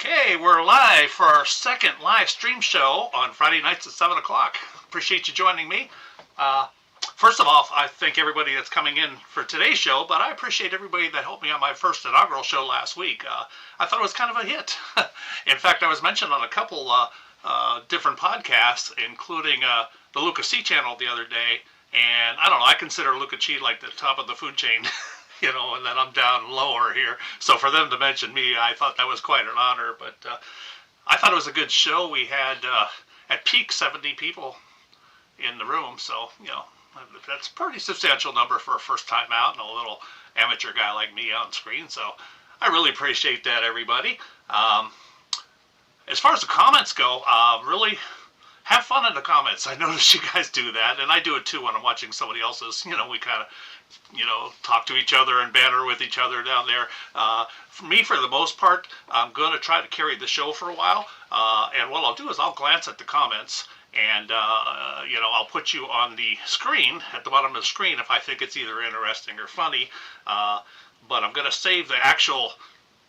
Okay, we're live for our second live stream show on Friday nights at 7 o'clock. Appreciate you joining me. First of all, I thank everybody that's coming in for today's show, but I appreciate everybody that helped me on my first inaugural show last week. I thought it was kind of a hit. In fact, I was mentioned on a couple different podcasts, including the Luca C channel the other day, and I don't know, I consider Luca C like the top of the food chain. You know, and then I'm down lower here. So for them to mention me, I thought that was quite an honor. But I thought it was a good show. We had, at peak, 70 people in the room. So, you know, that's a pretty substantial number for a first time out and a little amateur guy like me on screen. So I really appreciate that, everybody. As far as the comments go, really have fun in the comments. I notice you guys do that, and I do it too when I'm watching somebody else's. You know, we kind of, you know, talk to each other and banter with each other down there. For me, for the most part, I'm going to try to carry the show for a while, and what I'll do is I'll glance at the comments, and, you know, I'll put you on the screen, at the bottom of the screen, if I think it's either interesting or funny, but I'm going to save the actual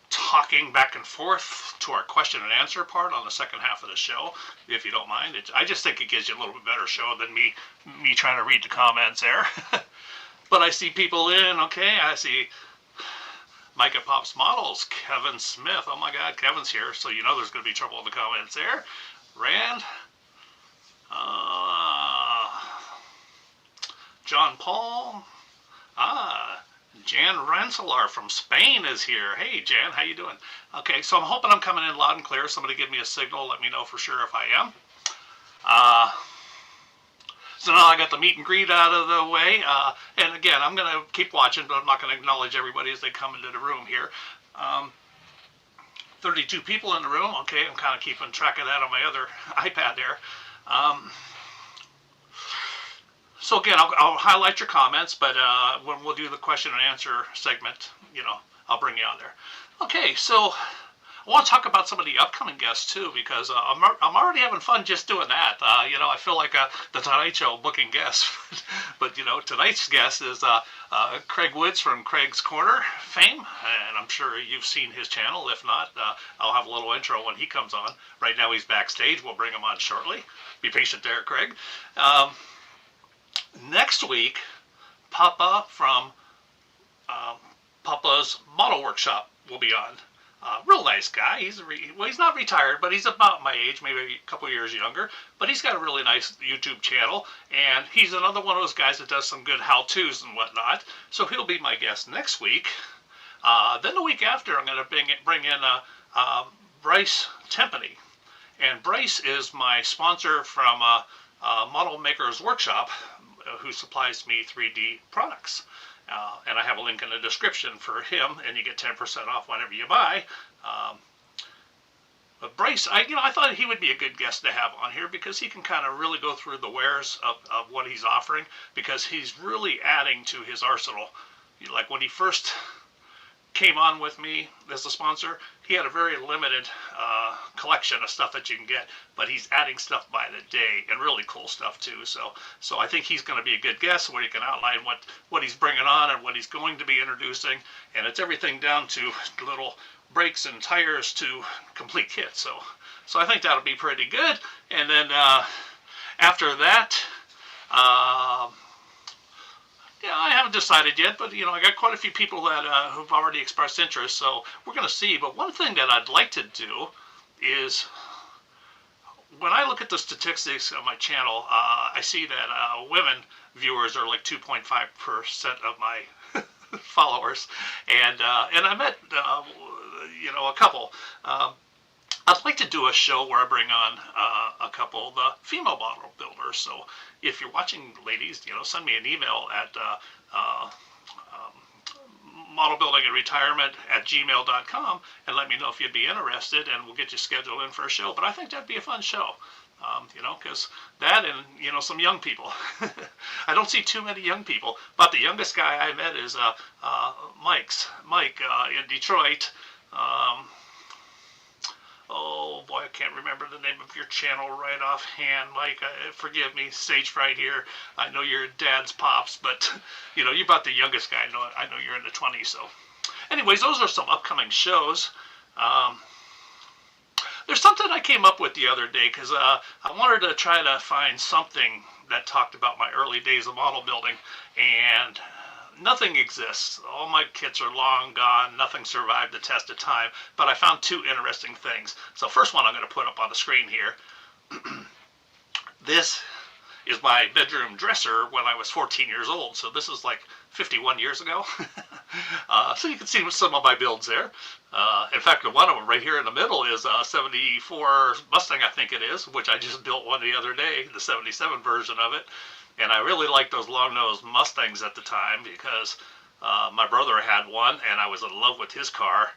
talking back and forth to our question and answer part on the second half of the show, if you don't mind. I just think it gives you a little bit better show than me trying to read the comments there. But I see people in. Okay, I see Micah Pops Models, Kevin Smith. Oh my God, Kevin's here, so you know there's going to be trouble in the comments there. Rand, John Paul, Jan Rensselaer from Spain is here. Hey, Jan, how you doing? Okay, so I'm hoping I'm coming in loud and clear. Somebody give me a signal. Let me know for sure if I am. So now I got the meet and greet out of the way. And again, I'm going to keep watching, but I'm not going to acknowledge everybody as they come into the room here. 32 people in the room. Okay, I'm kind of keeping track of that on my other iPad there. So again, I'll highlight your comments, but when we'll do the question and answer segment, you know, I'll bring you on there. Okay, so I want to talk about some of the upcoming guests too, because I'm already having fun just doing that. You know, I feel like the Tonight Show booking guests, but you know, tonight's guest is Kreg Woods from Kreg's Korner fame, and I'm sure you've seen his channel. If not, I'll have a little intro when he comes on. Right now he's backstage. We'll bring him on shortly. Be patient there, Kreg. Next week, Papa from Papa's Model Workshop will be on. Real nice guy. Well, he's not retired, but he's about my age, maybe a couple years younger. But he's got a really nice YouTube channel, and he's another one of those guys that does some good how-tos and whatnot. So he'll be my guest next week. Then the week after, I'm going to bring in Bryce Tempany, and Bryce is my sponsor from Model Maker's Workshop, who supplies me 3D products. And I have a link in the description for him, and you get 10% off whenever you buy. But Bryce, I thought he would be a good guest to have on here, because he can kind of really go through the wares of what he's offering, because he's really adding to his arsenal. Like when he first came on with me as a sponsor, he had a very limited collection of stuff that you can get, but he's adding stuff by the day, and really cool stuff too. So I think he's going to be a good guest, where he can outline what he's bringing on and what he's going to be introducing, and it's everything down to little brakes and tires to complete kits. So I think that'll be pretty good. And then after that, yeah, I haven't decided yet, but, you know, I got quite a few people that who've already expressed interest, so we're going to see. But one thing that I'd like to do is, when I look at the statistics on my channel, I see that women viewers are like 2.5% of my followers, and I met, you know, a couple. I'd like to do a show where I bring on a couple of the female model builders. So if you're watching, ladies, you know, send me an email at modelbuildingandretirement@gmail.com and let me know if you'd be interested, and we'll get you scheduled in for a show. But I think that'd be a fun show, you know, because that and, you know, some young people. I don't see too many young people. But the youngest guy I met is Mike in Detroit. Oh boy, I can't remember the name of your channel right offhand, Mike. Forgive me, stage fright here. I know you're Dad's Pops, but you know, you're about the youngest guy. I know you're in the 20s. So, anyways, those are some upcoming shows. There's something I came up with the other day because I wanted to try to find something that talked about my early days of model building, and nothing exists. All my kits are long gone. Nothing survived the test of time, but I found two interesting things. So first one I'm going to put up on the screen here. This is my bedroom dresser when I was 14 years old. So this is like 51 years ago. So you can see some of my builds there. In fact, one of them right here in the middle is a 74 Mustang, I think it is, which I just built one the other day, the 77 version of it. And I really liked those long-nosed Mustangs at the time because my brother had one, and I was in love with his car,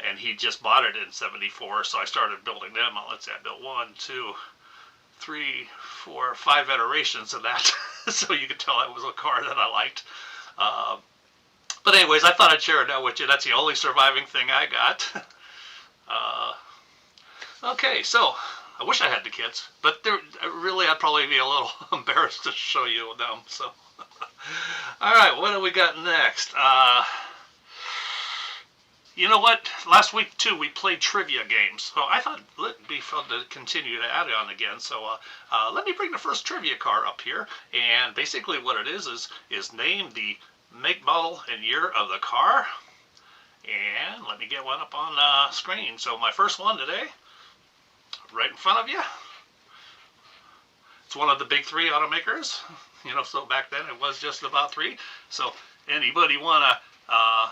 and he just bought it in 74, so I started building them. Let's see, I built 1, 2, 3, 4, 5 iterations of that, so you could tell that was a car that I liked. But anyways, I thought I'd share it out with you. That's the only surviving thing I got. Okay, so I wish I had the kits, but really I'd probably be a little embarrassed to show you them. So, all right, what do we got next? You know what? Last week too, we played trivia games, so I thought it'd be fun to continue to add on again. So let me bring the first trivia car up here, and basically what it is name the make, model, and year of the car. And let me get one up on the screen. So my first one today, right in front of you. It's one of the big three automakers. You know, so back then it was just about three. So anybody want to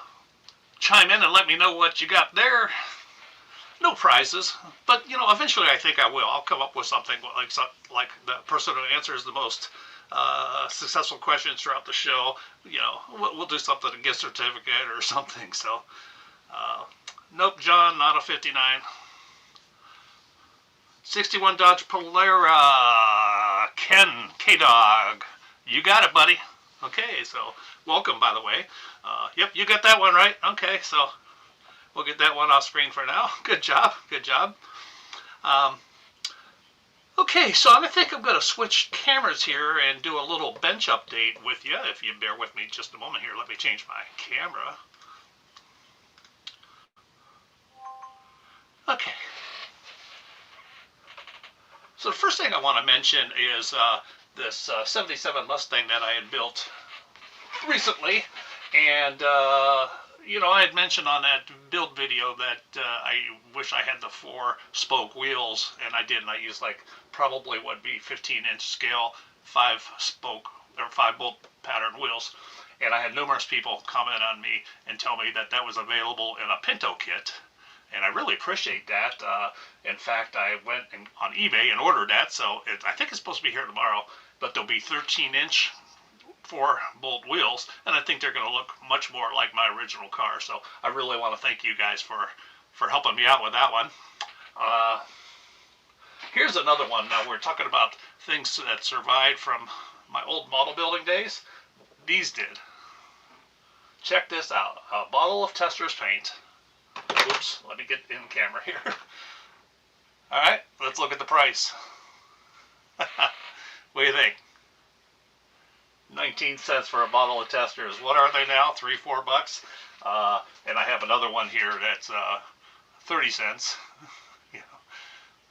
chime in and let me know what you got there? No prizes, but you know, eventually I think I will. I'll come up with something like the person who answers the most successful questions throughout the show. You know, we'll do something, a gift certificate or something. So, nope, John, not a 59. 61 Dodge Polara, Ken, K-Dog. You got it, buddy. Okay, so welcome, by the way. Yep, you got that one right. Okay, so we'll get that one off screen for now. Good job, good job. Okay, so I think I'm going to switch cameras here and do a little bench update with you. If you bear with me just a moment here, let me change my camera. Okay. So the first thing I want to mention is this 77 Mustang that I had built recently. And, you know, I had mentioned on that build video that I wish I had the 4-spoke wheels, and I didn't. I used like probably what would be 15-inch scale 5-spoke or 5-bolt pattern wheels. And I had numerous people comment on me and tell me that that was available in a Pinto kit. And I really appreciate that. In fact, I went on eBay and ordered that, so I think it's supposed to be here tomorrow. But there'll be 13-inch 4-bolt wheels, and I think they're going to look much more like my original car. So I really want to thank you guys for helping me out with that one. Here's another one. Now we're talking about things that survived from my old model building days. These did. Check this out. A bottle of Tester's paint. Oops, let me get in camera here. Alright, let's look at the price. What do you think? 19 cents for a bottle of Testers. What are they now? $3-4? And I have another one here that's 30 cents. Yeah.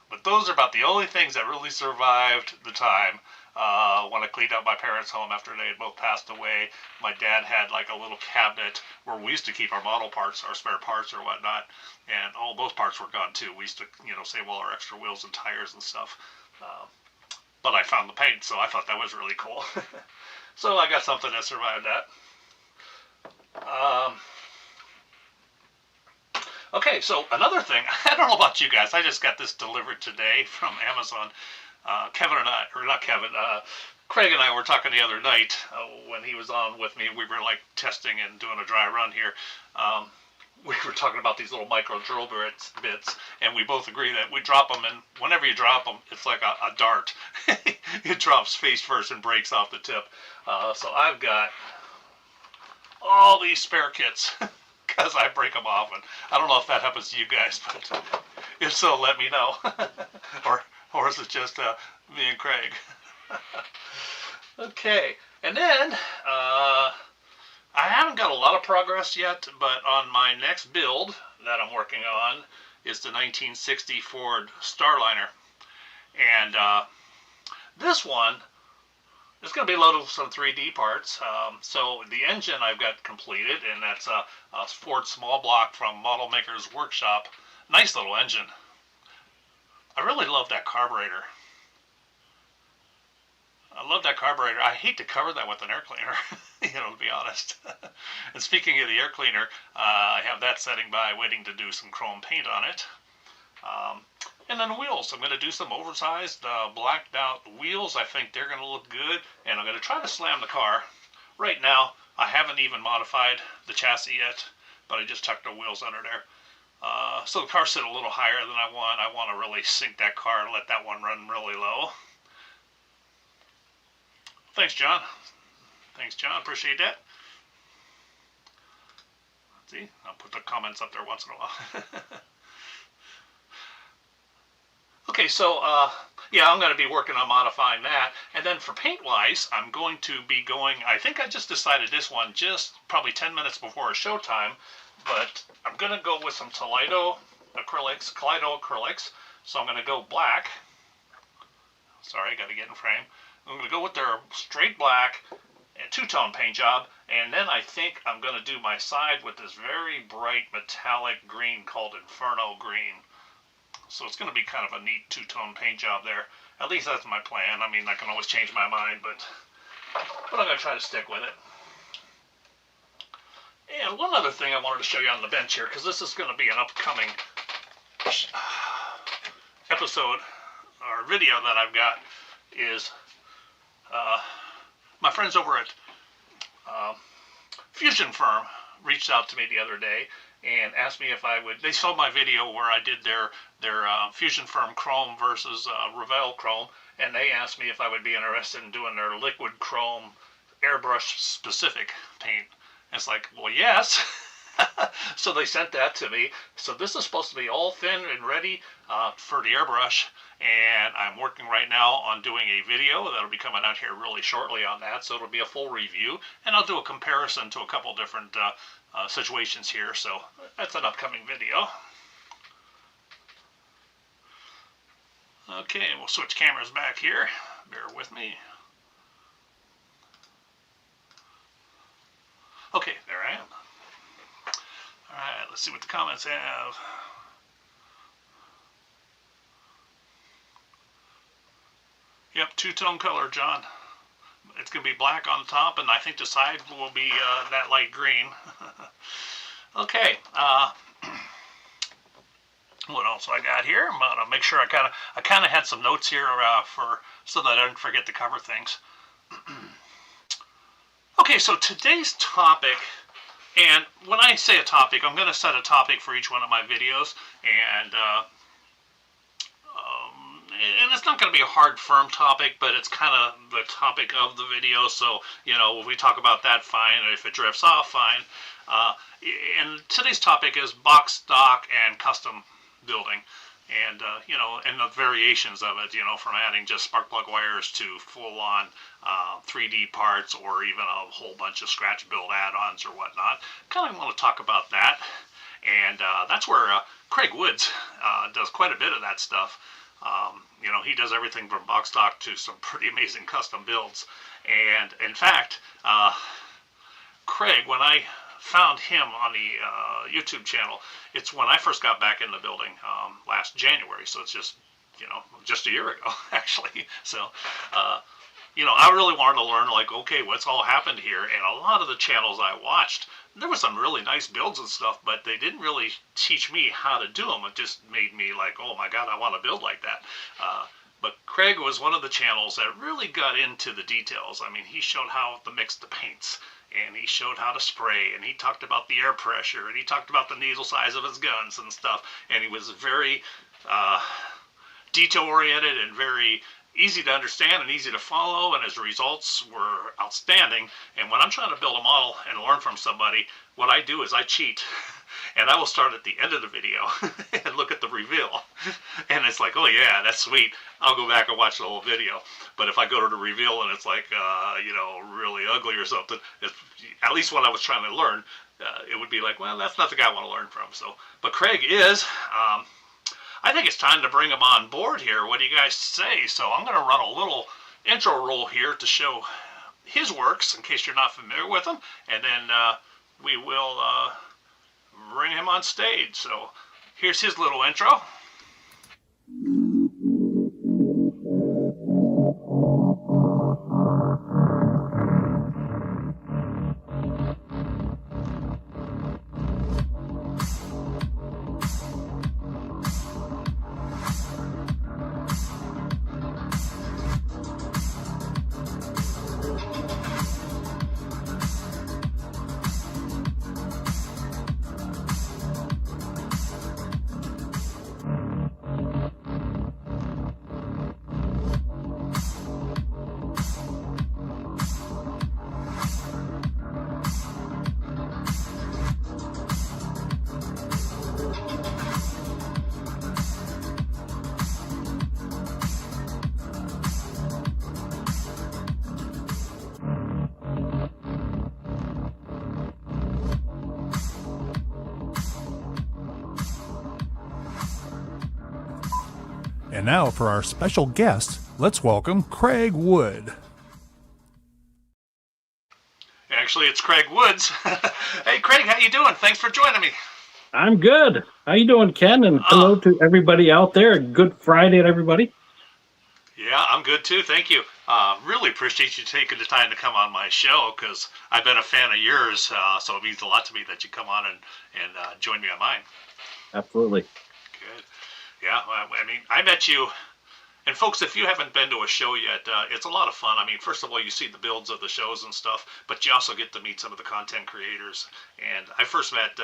But those are about the only things that really survived the time. When I cleaned out my parents' home after they had both passed away, my dad had like a little cabinet where we used to keep our model parts, our spare parts or whatnot, and all those parts were gone too. We used to, you know, save all our extra wheels and tires and stuff. But I found the paint, so I thought that was really cool. So I got something that survived that. Okay, so another thing, I don't know about you guys, I just got this delivered today from Amazon. Kevin and I, or not Kevin, Kreg and I were talking the other night when he was on with me. We were like testing and doing a dry run here. We were talking about these little micro drill bits, and we both agree that we drop them, and whenever you drop them, it's like a dart. It drops face first and breaks off the tip. So I've got all these spare kits because I break them off, and I don't know if that happens to you guys, but if so, let me know. Or is it just me and Kreg? Okay, and then I haven't got a lot of progress yet, but on my next build that I'm working on, is the 1960 Ford Starliner. And this one is going to be loaded with some 3D parts. So the engine I've got completed, and that's a Ford small block from Model Maker's Workshop. Nice little engine. I really love that carburetor. I love that carburetor. I hate to cover that with an air cleaner, to be honest. And speaking of the air cleaner, I have that setting by, waiting to do some chrome paint on it. And then wheels. I'm going to do some oversized, blacked out wheels. I think they're going to look good. And I'm going to try to slam the car. Right now, I haven't even modified the chassis yet, but I just tucked the wheels under there. So the car sit a little higher than I want. I want to really sink that car and let that one run really low. Thanks, John. Thanks, John. Appreciate that. See, I'll put the comments up there once in a while. Okay, so, yeah, I'm going to be working on modifying that. And then for paint-wise, I'm going to be going, I think I just decided this one just probably 10 minutes before showtime, but I'm going to go with some Kaleido acrylics. So I'm going to go black. Sorry, I got to get in frame. I'm going to go with their straight black and two-tone paint job, and then I think I'm going to do my side with this very bright metallic green called Inferno Green. So it's going to be kind of a neat two-tone paint job there. At least that's my plan. I mean, I can always change my mind, but I'm going to try to stick with it. And one other thing I wanted to show you on the bench here, because this is going to be an upcoming episode or video that I've got, is my friends over at Fusion Firm reached out to me the other day and asked me if I would. They saw my video where I did their Fusion Firm Chrome versus Revell Chrome, and they asked me if I would be interested in doing their liquid chrome airbrush specific paint. And it's like, well, yes. So they sent that to me. So this is supposed to be all thin and ready for the airbrush, and I'm working right now on doing a video that'll be coming out here really shortly on that. So it'll be a full review, and I'll do a comparison to a couple different situations here. So that's an upcoming video. Okay, we'll switch cameras back here. Bear with me. Okay, there I am. Alright, let's see what the comments have. Yep, two-tone color, John. It's going to be black on the top, and I think the side will be that light green. Okay, what else I got here? I'm going to make sure I kind of had some notes here so that I don't forget to cover things. Okay, so today's topic, and when I say a topic, I'm going to set a topic for each one of my videos, and it's not going to be a hard, firm topic, but it's kind of the topic of the video, so, if we talk about that, fine, if it drifts off, fine. And today's topic is box stock and custom building, and, and the variations of it, from adding just spark plug wires to full-on 3D parts, or even a whole bunch of scratch build add-ons or whatnot. Kind of want to talk about that, and that's where Kreg Woods does quite a bit of that stuff. He does everything from box stock to some pretty amazing custom builds. And in fact, Kreg, when I found him on the YouTube channel, it's when I first got back in the building last January. So it's just, just a year ago, actually. So, I really wanted to learn, like, okay, what's all happened here? And a lot of the channels I watched, there were some really nice builds and stuff, but they didn't really teach me how to do them. It just made me like, oh my God, I want to build like that. But Kreg was one of the channels that really got into the details. I mean, he showed how to mix the paints, and he showed how to spray, and he talked about the air pressure, and he talked about the needle size of his guns and stuff. And he was very detail-oriented and very easy to understand and easy to follow, and his results were outstanding. And when I'm trying to build a model and learn from somebody, what I do is I cheat, and I will start at the end of the video and look at the reveal, and it's like, oh yeah, that's sweet, I'll go back and watch the whole video. But if I go to the reveal and it's like really ugly or something, at least when I was trying to learn, it would be like, well, that's not the guy I want to learn from. So, but Kreg is I think it's time to bring him on board here. What do you guys say? So I'm going to run a little intro roll here to show his works, in case you're not familiar with him, and then we will bring him on stage. So here's his little intro. And now for our special guest, let's welcome Kreg Wood. Actually, it's Kreg Woods. Hey, Kreg, how you doing? Thanks for joining me. I'm good. How you doing, Ken? And hello to everybody out there. Good Friday to everybody. Yeah, I'm good too. Thank you. Really appreciate you taking the time to come on my show, because I've been a fan of yours, so it means a lot to me that you come on and join me on mine. Absolutely. Good. Yeah, I mean, I met you, and folks, if you haven't been to a show yet, it's a lot of fun. I mean, first of all, you see the builds of the shows and stuff, but you also get to meet some of the content creators. And I first met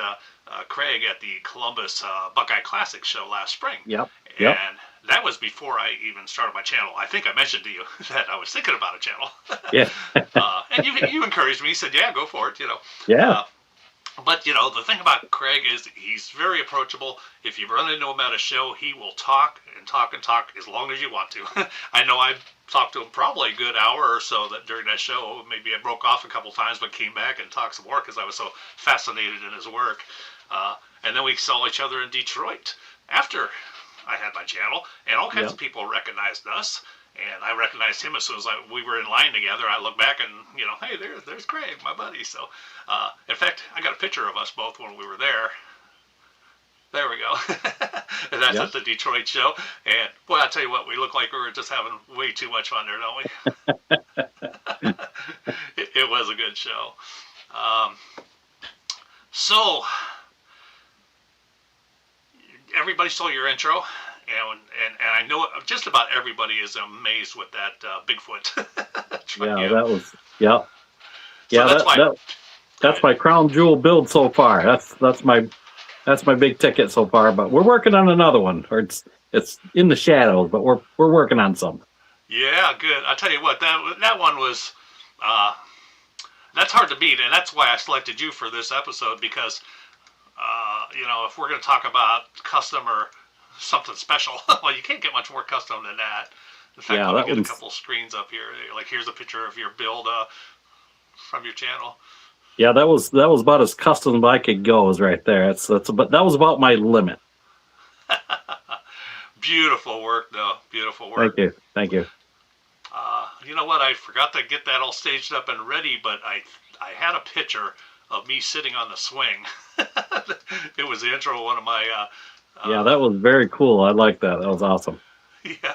Kreg at the Columbus Buckeye Classic show last spring. Yep. And that was before I even started my channel. I think I mentioned to you that I was thinking about a channel. Yeah. And you encouraged me. You said, yeah, go for it, Yeah. But, the thing about Kreg is he's very approachable. If you run into him at a show, he will talk and talk and talk as long as you want to. I know I talked to him probably a good hour or so during that show. Maybe I broke off a couple times, but came back and talked some more because I was so fascinated in his work. And then we saw each other in Detroit after I had my channel, and all kinds of people recognized us. And I recognized him as soon as we were in line together. I look back and, hey, there's Kreg, my buddy. So, in fact, I got a picture of us both when we were there. There we go. And that's at the Detroit show. And, boy, I'll tell you what, we look like we were just having way too much fun there, don't we? It was a good show. So, everybody saw your intro. And I know just about everybody is amazed with that Bigfoot. That was So that's my crown jewel build so far. That's my big ticket so far. But we're working on another one, or it's in the shadows, but we're working on some. Yeah, good. I tell you what, that one was that's hard to beat, and that's why I selected you for this episode, because if we're going to talk about custom or something special, well, you can't get much more custom than that. In fact, let me get a couple screens up here. Like, here's a picture of your build from your channel. Yeah, that was about as custom as I could go. Is right there. That was about my limit. Beautiful work, though. Beautiful work. Thank you. You know what? I forgot to get that all staged up and ready, but I had a picture of me sitting on the swing. It was the intro of one of my. That was very cool. I like that. That was awesome. Yeah.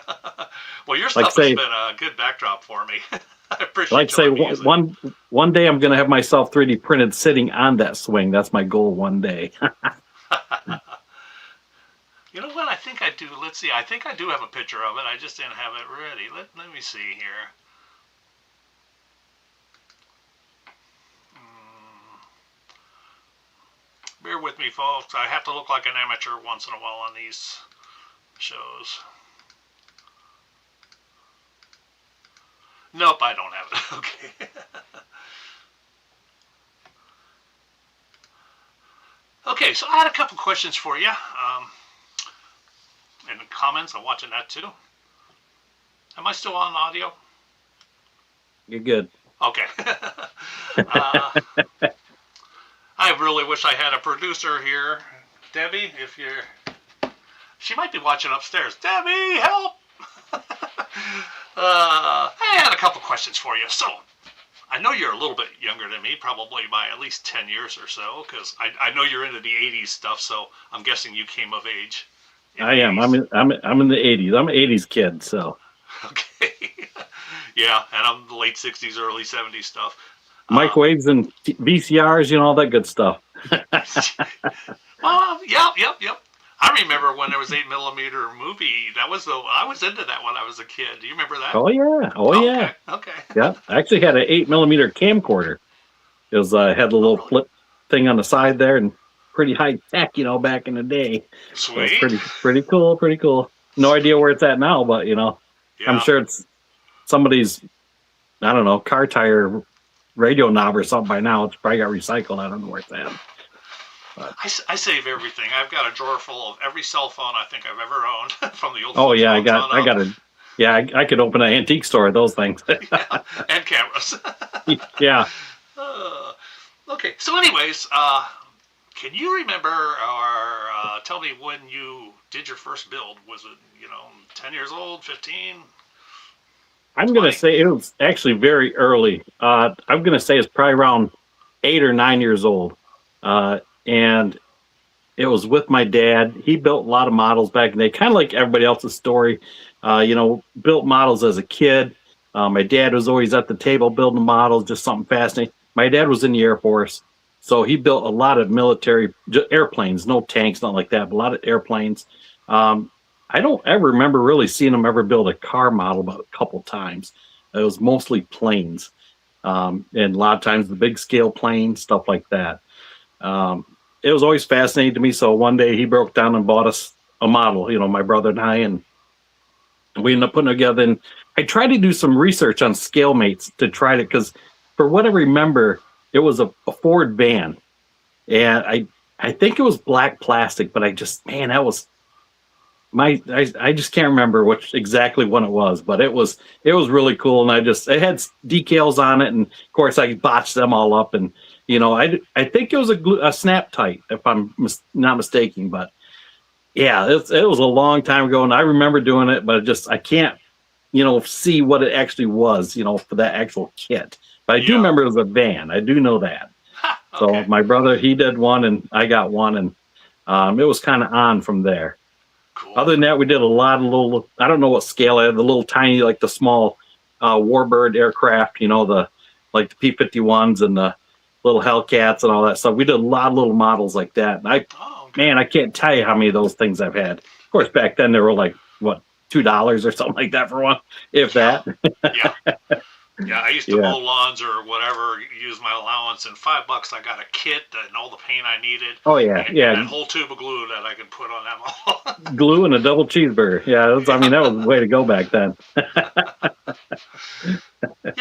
Well, your stuff has been a good backdrop for me. I appreciate one day I'm going to have myself 3D printed sitting on that swing. That's my goal one day. You know what? I think I do. Let's see. I think I do have a picture of it. I just didn't have it ready. Let me see here. Bear with me, folks. I have to look like an amateur once in a while on these shows. Nope, I don't have it. Okay. Okay, so I had a couple questions for you. In the comments, I'm watching that too. Am I still on audio? You're good. Okay. I really wish I had a producer here. Debbie, She might be watching upstairs. Debbie, help! I had a couple questions for you. So, I know you're a little bit younger than me, probably by at least 10 years or so, because I know you're into the 80s stuff, so I'm guessing you came of age. I am. I'm in the 80s. I'm an 80s kid, so. Okay. Yeah, and I'm the late 60s, early 70s stuff. Microwaves and VCRs, all that good stuff. Yep. I remember when there was 8mm movie. I was into that when I was a kid. Do you remember that? Oh yeah. Okay. Yeah, I actually had an 8mm camcorder. It was had a little flip thing on the side there, and pretty high tech, back in the day. Sweet. So pretty cool. No idea where it's at now, but Yeah. I'm sure it's somebody's, I don't know, car tire radio knob or something by now. It's probably got recycled. I don't know where it's at. I save everything. I've got a drawer full of every cell phone I think I've ever owned from the old. Oh yeah, I could open an antique store of those things. Yeah, and cameras. Yeah. Okay. So, anyways, can you remember or tell me when you did your first build? Was it 10 years old, 15? I'm going to say it was actually very early. I'm going to say it's probably around 8 or 9 years old. And it was with my dad. He built a lot of models back in the day, kind of like everybody else's story. Built models as a kid. My dad was always at the table building models, just something fascinating. My dad was in the Air Force, so he built a lot of military airplanes, no tanks, not like that, but a lot of airplanes. I don't ever remember really seeing him ever build a car model, but a couple times. It was mostly planes, and a lot of times the big scale planes, stuff like that. It was always fascinating to me. So one day he broke down and bought us a model, my brother and I, and we ended up putting it together. And I tried to do some research on scale mates to try to, because for what I remember, it was a Ford van, and I think it was black plastic, but that was I just can't remember exactly what it was, but it was really cool. And it had decals on it. And of course I botched them all up, and I think it was a snap tight, if I'm not mistaken, but yeah, it was a long time ago, and I remember doing it, but I can't, see what it actually was, for that actual kit. But I do remember it was a van. I do know that. Okay. So my brother, he did one, and I got one, and it was kind of on from there. Cool. Other than that, we did a lot of little, I don't know what scale I had, the little tiny, like the small Warbird aircraft, the P-51s and the little Hellcats and all that stuff. We did a lot of little models like that. And I can't tell you how many of those things I've had. Of course, back then they were like, what, $2 or something like that for one, if that. Yeah, I used to mow lawns or whatever, use my allowance, and $5 I got a kit and all the paint I needed. Oh yeah, and that whole tube of glue that I could put on that model. Glue and a double cheeseburger. Yeah, that was the way to go back then. Yeah,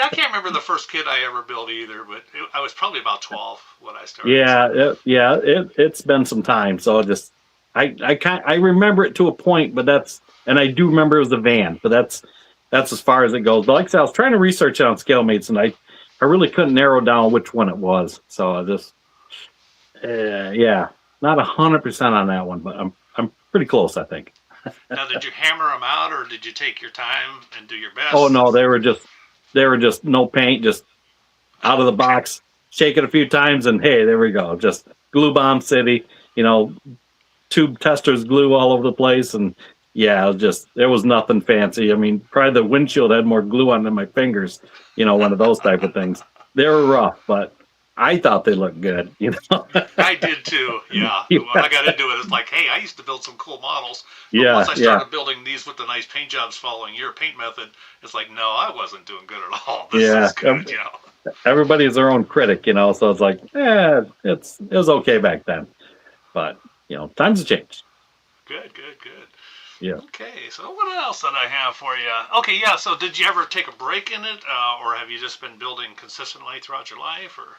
I can't remember the first kit I ever built either, but I was probably about 12 when I started. Yeah, it's been some time, so I remember it to a point, but and I do remember it was a van, but that's as far as it goes. But like I said, I was trying to research it on scale mates, and I really couldn't narrow down which one it was. So I just, not 100% on that one, but I'm pretty close, I think. Now, did you hammer them out, or did you take your time and do your best? Oh no, they were just no paint, just out of the box, shake it a few times, and hey, there we go. Just glue bomb city, tube testers glue all over the place, and yeah, there was nothing fancy. I mean, probably the windshield had more glue on than my fingers, one of those type of things. They were rough, but I thought they looked good, I did too, yeah. When I got into it, it's like, hey, I used to build some cool models. But once I started building these with the nice paint jobs following your paint method, it's like, no, I wasn't doing good at all. This is good, Everybody's their own critic, so it's like, it was okay back then. But, times have changed. Good. Yeah. Okay, so what else did I have for you? Okay, yeah, so did you ever take a break in it, or have you just been building consistently throughout your life, or?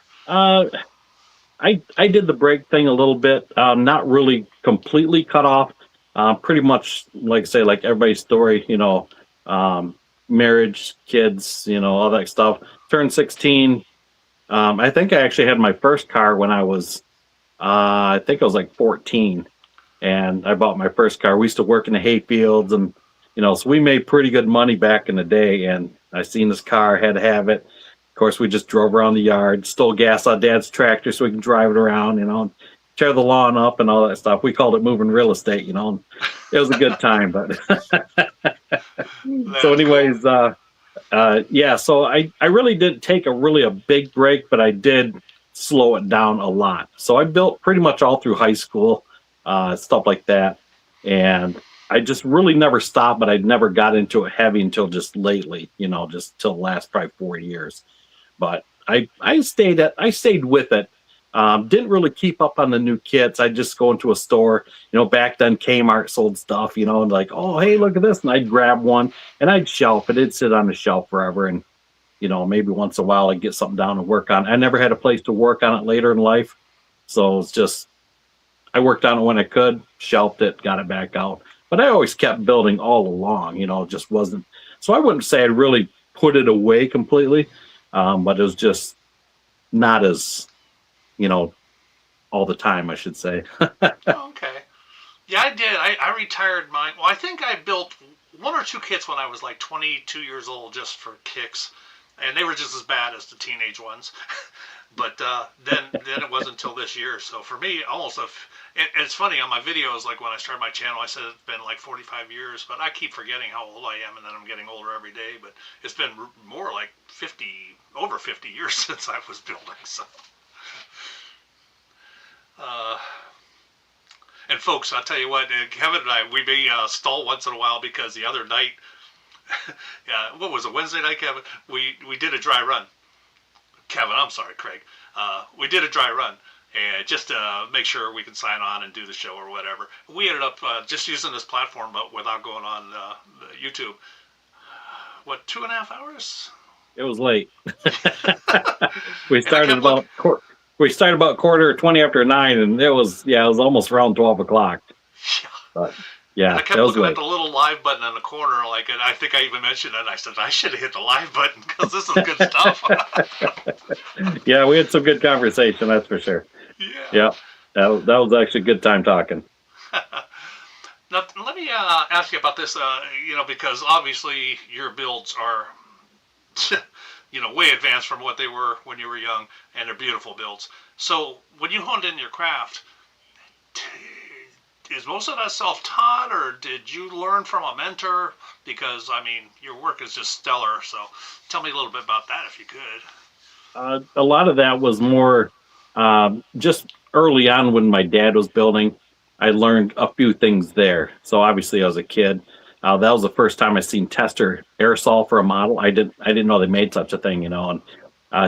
I did the break thing a little bit, not really completely cut off, pretty much, like I say, like everybody's story, marriage, kids, all that stuff. Turned 16. I think I actually had my first car when I was, I think I was like 14. and I bought my first car. We used to work in the hay fields, and so we made pretty good money back in the day. And I seen this car, had to have it. Of course, we just drove around the yard, stole gas on Dad's tractor so we can drive it around, tear the lawn up and all that stuff. We called it moving real estate. And it was a good time. But so, anyways, cool. yeah. So I really didn't take a big break, but I did slow it down a lot. So I built pretty much all through high school, stuff like that. And I just really never stopped, but I never got into it heavy until just lately, just till the last probably 4 years. But I stayed with it. Didn't really keep up on the new kits. I'd just go into a store, back then Kmart sold stuff, and like, oh, hey, look at this. And I'd grab one and I'd shelf it. It'd sit on the shelf forever. And, maybe once in a while I'd get something down and work on it. I never had a place to work on it later in life. So it's just, I worked on it when I could, shelved it, got it back out. But I always kept building all along, it just wasn't. So I wouldn't say I really put it away completely, but it was just not as, all the time, I should say. Okay. Yeah, I did. I retired mine. Well, I think I built one or two kits when I was like 22 years old just for kicks. And they were just as bad as the teenage ones. But then it wasn't until this year. So for me, almost, it's funny, on my videos, like when I started my channel, I said it's been like 45 years. But I keep forgetting how old I am, and then I'm getting older every day. But it's been more like over 50 years since I was building. So. And folks, I'll tell you what, Kevin and I, we may stall once in a while because the other night, what was it, Wednesday night, Kevin? We did a dry run. Kevin, I'm sorry, Kreg. We did a dry run, and just to make sure we could sign on and do the show or whatever. We ended up just using this platform, but without going on YouTube. What, 2.5 hours? It was late. We started about 20 after 9, and it was almost around 12 o'clock. But yeah, and I kept looking at the little live button in the corner, like, and I think I even mentioned it. I said I should have hit the live button because this is good stuff. Yeah, we had some good conversation, that's for sure. Yeah, that was actually a good time talking. Now, let me ask you about this, because obviously your builds are, way advanced from what they were when you were young, and they're beautiful builds. So when you honed in your craft, is most of that self-taught, or did you learn from a mentor? Because, I mean, your work is just stellar. So tell me a little bit about that if you could. A lot of that was more just early on when my dad was building. I learned a few things there. So obviously I was a kid. That was the first time I seen tester aerosol for a model. I didn't know they made such a thing, And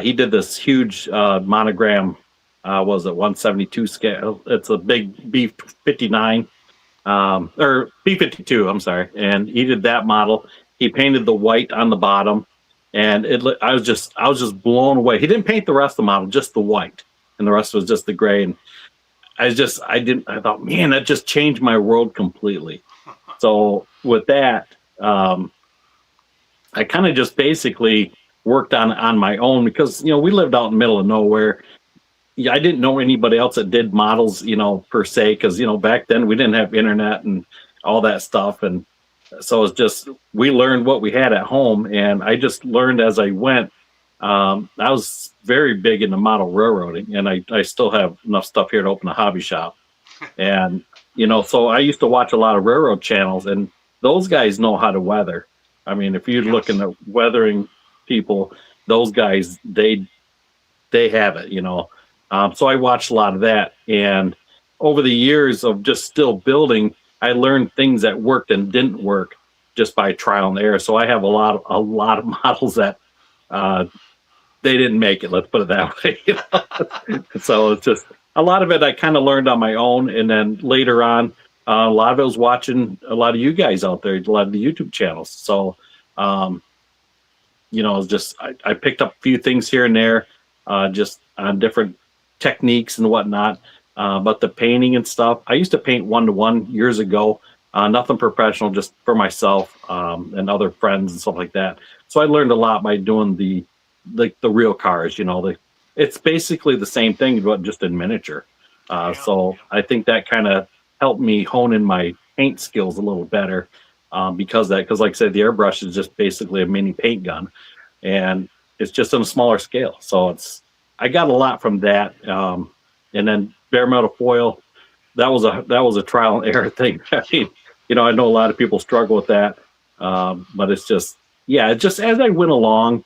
he did this huge monogram. Was it 172 scale? It's a big B59 or B52. I'm sorry, and he did that model. He painted the white on the bottom, and I was just blown away. He didn't paint the rest of the model, just the white, and the rest was just the gray. And I thought, man, that just changed my world completely. So with that, I kind of just basically worked on my own because we lived out in the middle of nowhere. Yeah, I didn't know anybody else that did models, per se, because back then we didn't have internet and all that stuff, and so it's just we learned what we had at home, and I just learned as I went. I was very big into model railroading, and I still have enough stuff here to open a hobby shop, and so I used to watch a lot of railroad channels, and those guys know how to weather. I mean, if you're looking at weathering people, those guys they have it, So I watched a lot of that, and over the years of just still building, I learned things that worked and didn't work just by trial and error. So I have a lot of models that they didn't make it. Let's put it that way. So it's just a lot of it I kind of learned on my own, and then later on, a lot of it was watching a lot of you guys out there, a lot of the YouTube channels. So just I picked up a few things here and there, just on different techniques and whatnot, but the painting and stuff, I used to paint 1-to-1 years ago, nothing professional, just for myself and other friends and stuff like that. So I learned a lot by doing the real cars. It's basically the same thing but just in miniature. So I think that kind of helped me hone in my paint skills a little better because like I said, the airbrush is just basically a mini paint gun, and it's just on a smaller scale. So I got a lot from that. And then bare metal foil, that was a trial and error thing. I mean, I know a lot of people struggle with that, but it's just as I went along,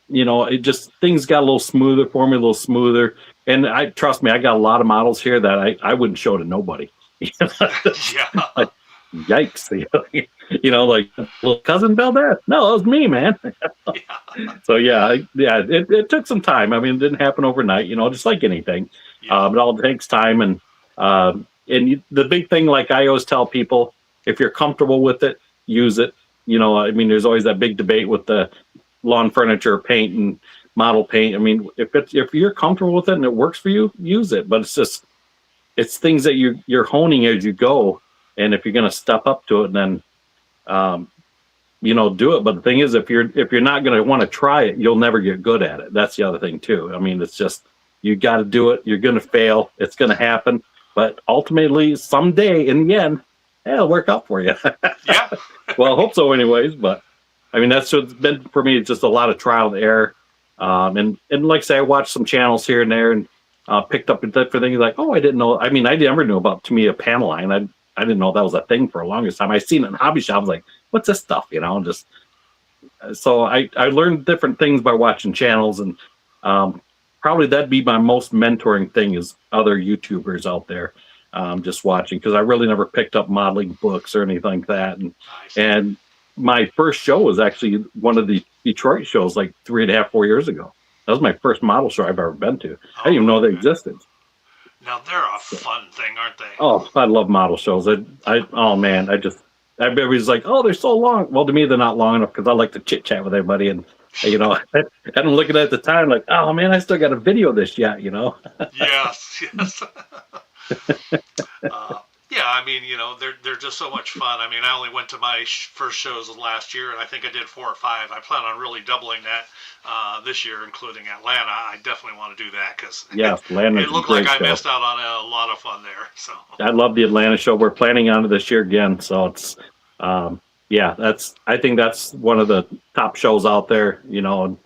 it just things got a little smoother for me, a little smoother. And trust me, I got a lot of models here that I wouldn't show to nobody. Like, yikes! Like little cousin Valdez. No, it was me, man. So it took some time. I mean, it didn't happen overnight. Just like anything, it all takes time. And the big thing, like I always tell people, if you're comfortable with it, use it. I mean, there's always that big debate with the lawn furniture paint and model paint. I mean, if you're comfortable with it and it works for you, use it. But it's things that you're honing as you go. And if you're going to step up to it, then do it. But the thing is, if you're not going to want to try it, you'll never get good at it. That's the other thing too. I mean, it's just you got to do it. You're going to fail. It's going to happen. But ultimately, someday in the end, it'll work out for you. Yeah. Well, I hope so, anyways. But I mean, that's what's been for me. It's just a lot of trial and error. And like I say, I watched some channels here and there and picked up different things. Like, oh, I didn't know. I mean, I never knew about Tamiya panel line. I didn't know that was a thing for the longest time. I seen it in hobby shops. Like, what's this stuff? Just so I learned different things by watching channels, and probably that'd be my most mentoring thing is other YouTubers out there. Just watching, because I really never picked up modeling books or anything like that. And my first show was actually one of the Detroit shows like 3.5, 4 years ago. That was my first model show I've ever been to. I didn't even know they existed. Now they're a fun thing, aren't they? Oh, I love model shows. Everybody's like, oh, they're so long. Well, to me, they're not long enough because I like to chit chat with everybody. And, and I'm looking at the time like, oh man, I still got to video this yet, Yes. I mean, they're just so much fun. I mean, I only went to my first shows last year, and I think I did 4 or 5. I plan on really doubling that this year, including Atlanta. I definitely want to do that because it looked like I missed out on a lot of fun there. So I love the Atlanta show. We're planning on it this year again, so it's I think that's one of the top shows out there. And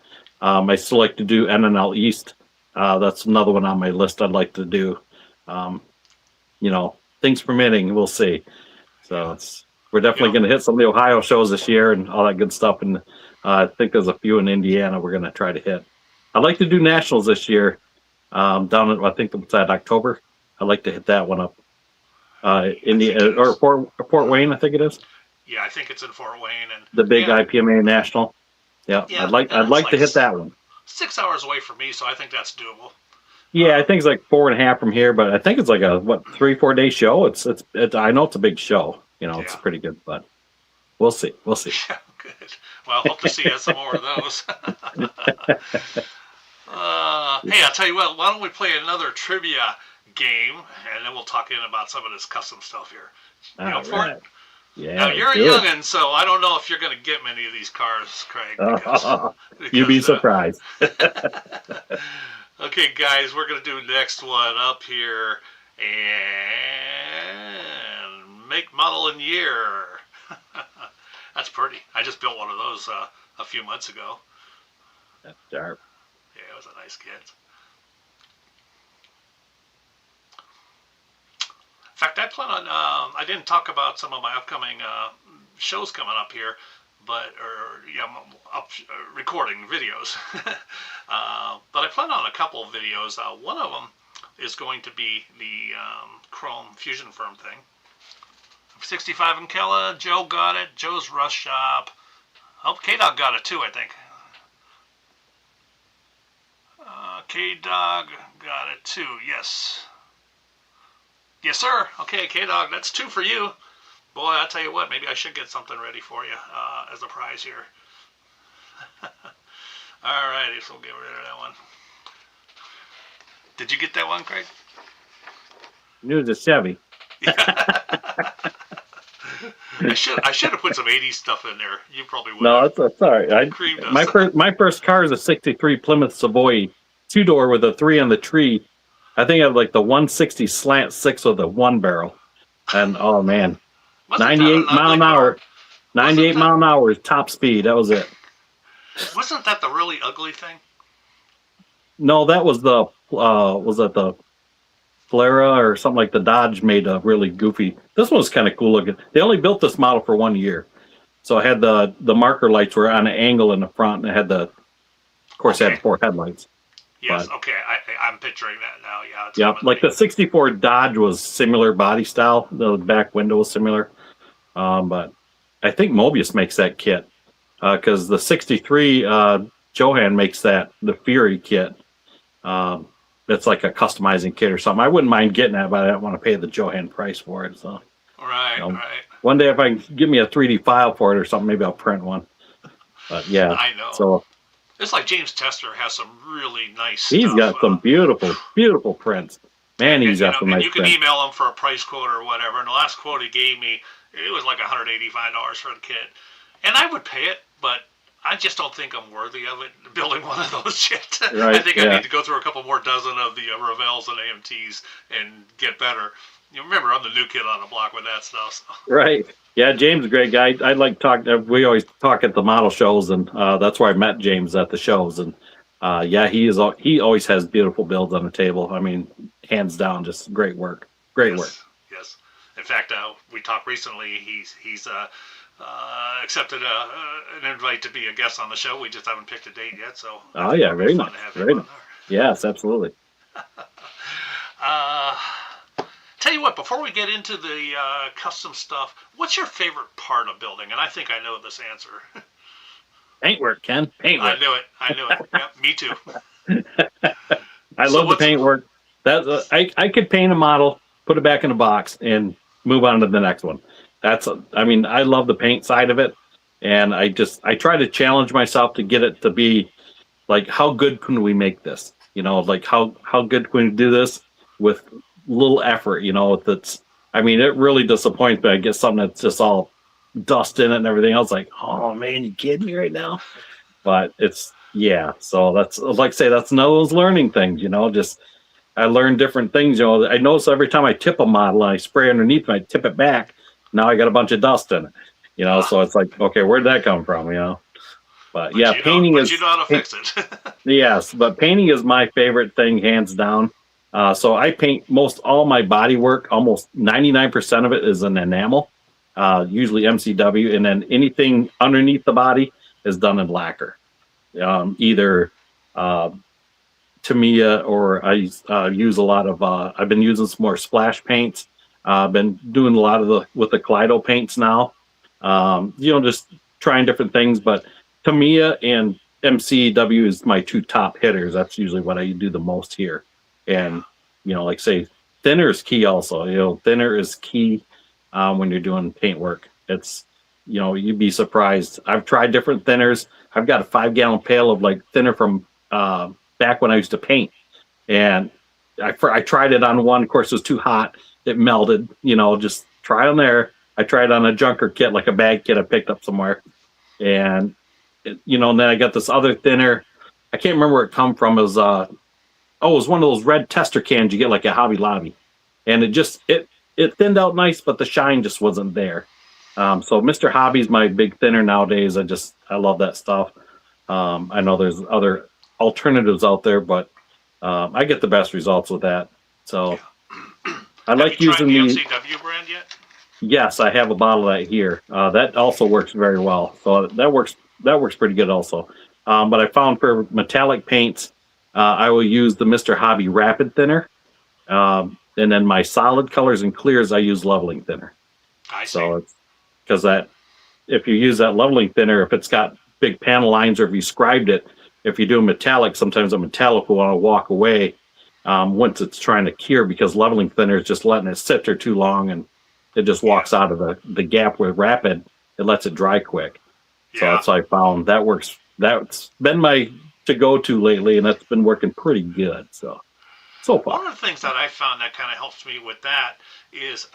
I still like to do NNL East. That's another one on my list I'd like to do. Things permitting, we'll see. So we're definitely going to hit some of the Ohio shows this year and all that good stuff. And I think there's a few in Indiana we're going to try to hit. I'd like to do nationals this year down at, I think it's at October. I'd like to hit that one up. Fort Wayne, I think it is. Yeah, I think it's in Fort Wayne. And the big IPMA national. Yeah, I'd like to hit that one. 6 hours away from me, so I think that's doable. Yeah, I think it's like 4.5 from here, but I think it's like a 3-4 day show. It's I know it's a big show. It's pretty good, but we'll see. Yeah, good. Well, hope to see some more of those. Hey, I'll tell you what. Why don't we play another trivia game, and then we'll talk about some of this custom stuff here. Right. Yeah. Now you're a youngin', so I don't know if you're going to get many of these cars, Craig. Because, you'd be surprised. Okay, guys, we're going to do next one up here, and make, model, and year. That's pretty. I just built one of those a few months ago. That's sharp. Yeah, it was a nice kit. In fact, I plan on, I didn't talk about some of my upcoming shows coming up here, recording videos. But I plan on a couple of videos. One of them is going to be the Chrome Fusion Firm thing. 65 and Kella, Joe got it. Joe's Rush Shop. Oh, K-Dog got it too, I think. K-Dog got it too, yes. Yes, sir. Okay, K-Dog, that's 2 for you. Boy, I'll tell you what, maybe I should get something ready for you as a prize here. All righty, so we'll get rid of that one. Did you get that one, Craig? It was a Chevy. I should have put some 80s stuff in there. You probably would. No, that's all right. My first car is a 63 Plymouth Savoy 2-door with a 3 on the tree. I think I have like the 160 slant 6 with a 1 barrel. And oh man, Wasn't that 98 an mile ugly an car? hour, 98 mile an hour is top speed. That was it. Wasn't that the really ugly thing? No, that was was that the Flera or something like the Dodge made a really goofy. This one was kind of cool looking. They only built this model for 1 year. So it had the marker lights were on an angle in the front, and it had of course, it had 4 headlights. Yes, But, okay, I'm picturing that now. Yeah, it's yeah, like the '64 Dodge was similar body style. The back window was similar, but I think Mobius makes that kit because the '63 Johan makes the Fury kit. That's like a customizing kit or something. I wouldn't mind getting that, but I don't want to pay the Johan price for it. So, right. One day, if I can give me a 3D file for it or something, maybe I'll print one. But yeah, I know. So it's like James Tester has some really nice he's stuff. got some beautiful prints. Man, he's got some nice and you can prints. email him for a price quote or whatever. And the last quote he gave me, it was like $185 for the kit. And I would pay it, but I just don't think I'm worthy of it, building one of those yet. Right, I think I need to go through a couple more dozen of the Revels and AMTs and get better. You remember, I'm the new kid on the block with that stuff. So. Right. Yeah, James is a great guy. I like talk. We always talk at the model shows, and that's where I met James at the shows. And yeah, he always has beautiful builds on the table. I mean, hands down, just great work. Great work. Yes. In fact, we talked recently. He's accepted an invite to be a guest on the show. We just haven't picked a date yet. So. Oh yeah, very nice. Very nice. Yes, absolutely. Tell you what, before we get into the custom stuff, what's your favorite part of building? And I think I know this answer. Paintwork, Ken. Paintwork. I knew it. Yeah, me too. I love the paintwork. I could paint a model, put it back in a box, and move on to the next one. I love the paint side of it, and I try to challenge myself to get it to be like, how good can we make this? Like how good can we do this with little effort? It really disappoints me. I get something that's just all dust in it and everything else. Like, oh man, you kidding me right now? But so that's, like I say, that's one of those learning things. I learn different things. I notice every time I tip a model and I spray underneath and I tip it back, now I got a bunch of dust in it. So it's like, okay, where'd that come from? But yeah, painting is. You know how to fix it. Yes, but painting is my favorite thing, hands down. So I paint most all my body work. Almost 99% of it is an enamel, usually MCW, and then anything underneath the body is done in lacquer, either Tamiya, or I use a lot of. I've been using some more splash paints. I've been doing a lot with the Kaleido paints now. Just trying different things, but Tamiya and MCW is my 2 top hitters. That's usually what I do the most here. And, like say, thinner is key also. Thinner is key when you're doing paint work. It's, you'd be surprised. I've tried different thinners. I've got a 5-gallon pail of like thinner from back when I used to paint. And I tried it on one. Of course, it was too hot. It melted. Just try it on there. I tried on a junker kit, like a bag kit I picked up somewhere. And, and then I got this other thinner. I can't remember where it come from. It was it was one of those red tester cans you get like at Hobby Lobby, and it thinned out nice, but the shine just wasn't there. So Mr. Hobby's my big thinner nowadays. I love that stuff. I know there's other alternatives out there, but I get the best results with that. So I like using the MCW brand yet? Yes, I have a bottle of that here. That also works very well. So that works pretty good also. But I found for metallic paints, I will use the Mr. Hobby Rapid Thinner. And then my solid colors and clears, I use leveling thinner. I see. So it's because if you use that leveling thinner, if it's got big panel lines, or if you scribed it, if you do metallic, sometimes a metallic will want to walk away once it's trying to cure, because leveling thinner is just letting it sit there too long, and it just walks out of the gap. With Rapid, it lets it dry quick. So that's how I found that works. That's been my to-go-to lately, and that's been working pretty good. So far. One of the things that I found that kind of helps me with that is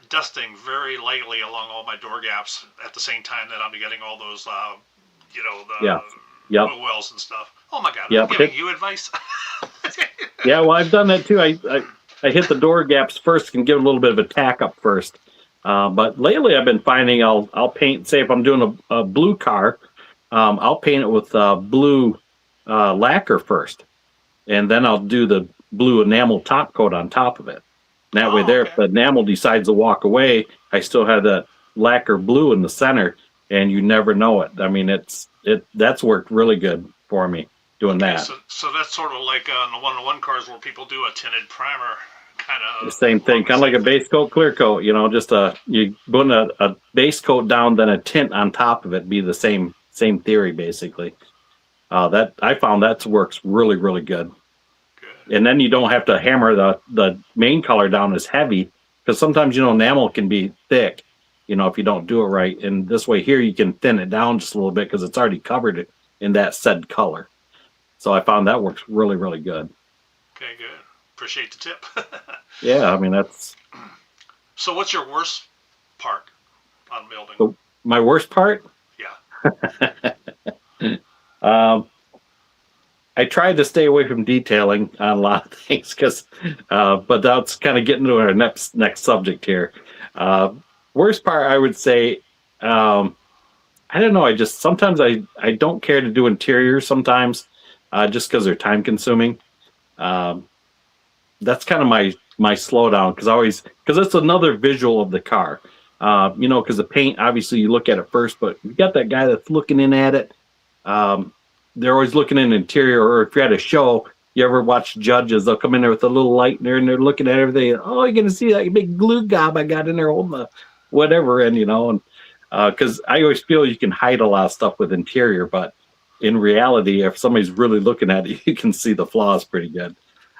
dusting very lightly along all my door gaps at the same time that I'm getting all those, wells and stuff. Oh my God, I'm giving you advice. Yeah, well, I've done that too. I I hit the door gaps first and give it a little bit of a tack up first. But lately I've been finding I'll paint, say if I'm doing a blue car, I'll paint it with blue lacquer first. And then I'll do the blue enamel top coat on top of it. And that way there, if the enamel decides to walk away, I still have that lacquer blue in the center, and you never know it. I mean, that's worked really good for me doing that. So that's sort of like on the one-to-one cars where people do a tinted primer kind of. The same thing, kind of like a base coat, clear coat. You know, just you put a base coat down, then a tint on top of it. Be the same theory basically. That I found that works really, really good. And then you don't have to hammer the main color down as heavy, because sometimes, enamel can be thick, if you don't do it right. And this way here, you can thin it down just a little bit because it's already covered in that said color. So I found that works really, really good. Okay, good. Appreciate the tip. Yeah, I mean, that's... So what's your worst part on building? My worst part? Yeah. I tried to stay away from detailing on a lot of things, but that's kind of getting to our next subject here. Worst part, I would say, I don't know. Sometimes I don't care to do interiors sometimes, just because they're time consuming. That's kind of my slowdown, because it's another visual of the car. Because the paint, obviously you look at it first, but you got that guy that's looking in at it. They're always looking in interior, or if you're at a show, you ever watch judges, they'll come in there with a little light in there and they're looking at everything. Oh, you're going to see that big glue gob I got in there holding the whatever. And, because I always feel you can hide a lot of stuff with interior, but in reality, if somebody's really looking at it, you can see the flaws pretty good.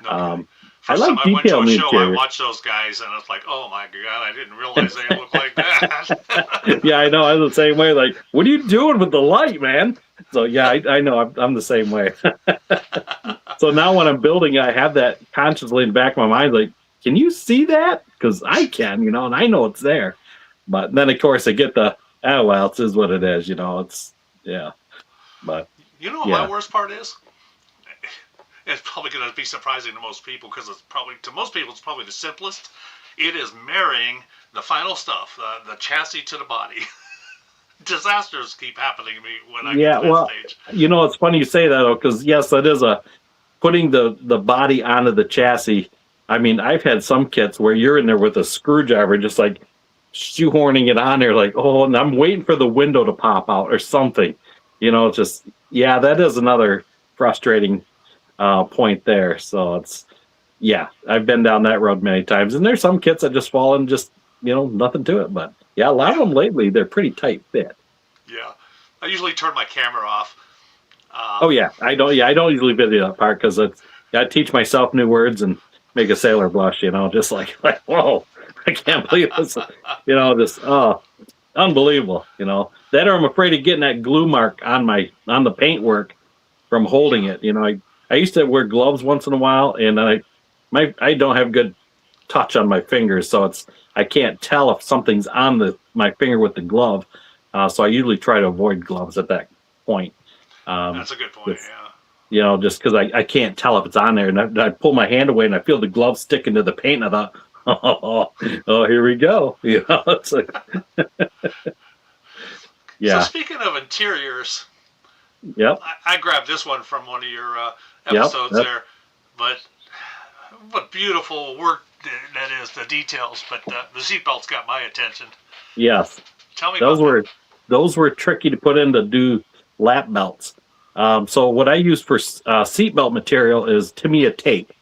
Okay. I like detail in the interior. I watched those guys and it's like, oh my God, I didn't realize they look like that. Yeah, I know. I'm the same way. Like, what are you doing with the light, man? So yeah, I know. I'm the same way. So now when I'm building, I have that consciously in the back of my mind. Like, can you see that? Because I can, and I know it's there. But then of course I get the, oh well, it is what it is. It's yeah. But what my worst part is? It's probably going to be surprising to most people, because it's probably the simplest. It is marrying the final stuff, the chassis to the body. Disasters keep happening to me when I get to that stage. It's funny you say that, though, because yes, that is putting the body onto the chassis. I mean, I've had some kits where you're in there with a screwdriver, just like shoehorning it on there, like, oh, and I'm waiting for the window to pop out or something. That is another frustrating point there. So I've been down that road many times, and there's some kits that just fall in, just nothing to it. But yeah, a lot of them lately, they're pretty tight fit. Yeah, I usually turn my camera off. I don't usually video that part, because I teach myself new words and make a sailor blush. Just like whoa, I can't believe this. Unbelievable. That, or I'm afraid of getting that glue mark on the paintwork from holding it. I used to wear gloves once in a while, and I don't have good touch on my fingers, so I can't tell if something's on my finger with the glove. So I usually try to avoid gloves at that point. That's a good point. Just because I can't tell if it's on there, and I pull my hand away and I feel the glove sticking to the paint. And I thought, oh, here we go. It's like, yeah. So speaking of interiors. Yep. I grabbed this one from one of your episodes there, but what beautiful work that is, the details. But the seatbelts got my attention. Yes. Tell me those were tricky to put in to do lap belts. So what I use for seatbelt material is Tamiya tape.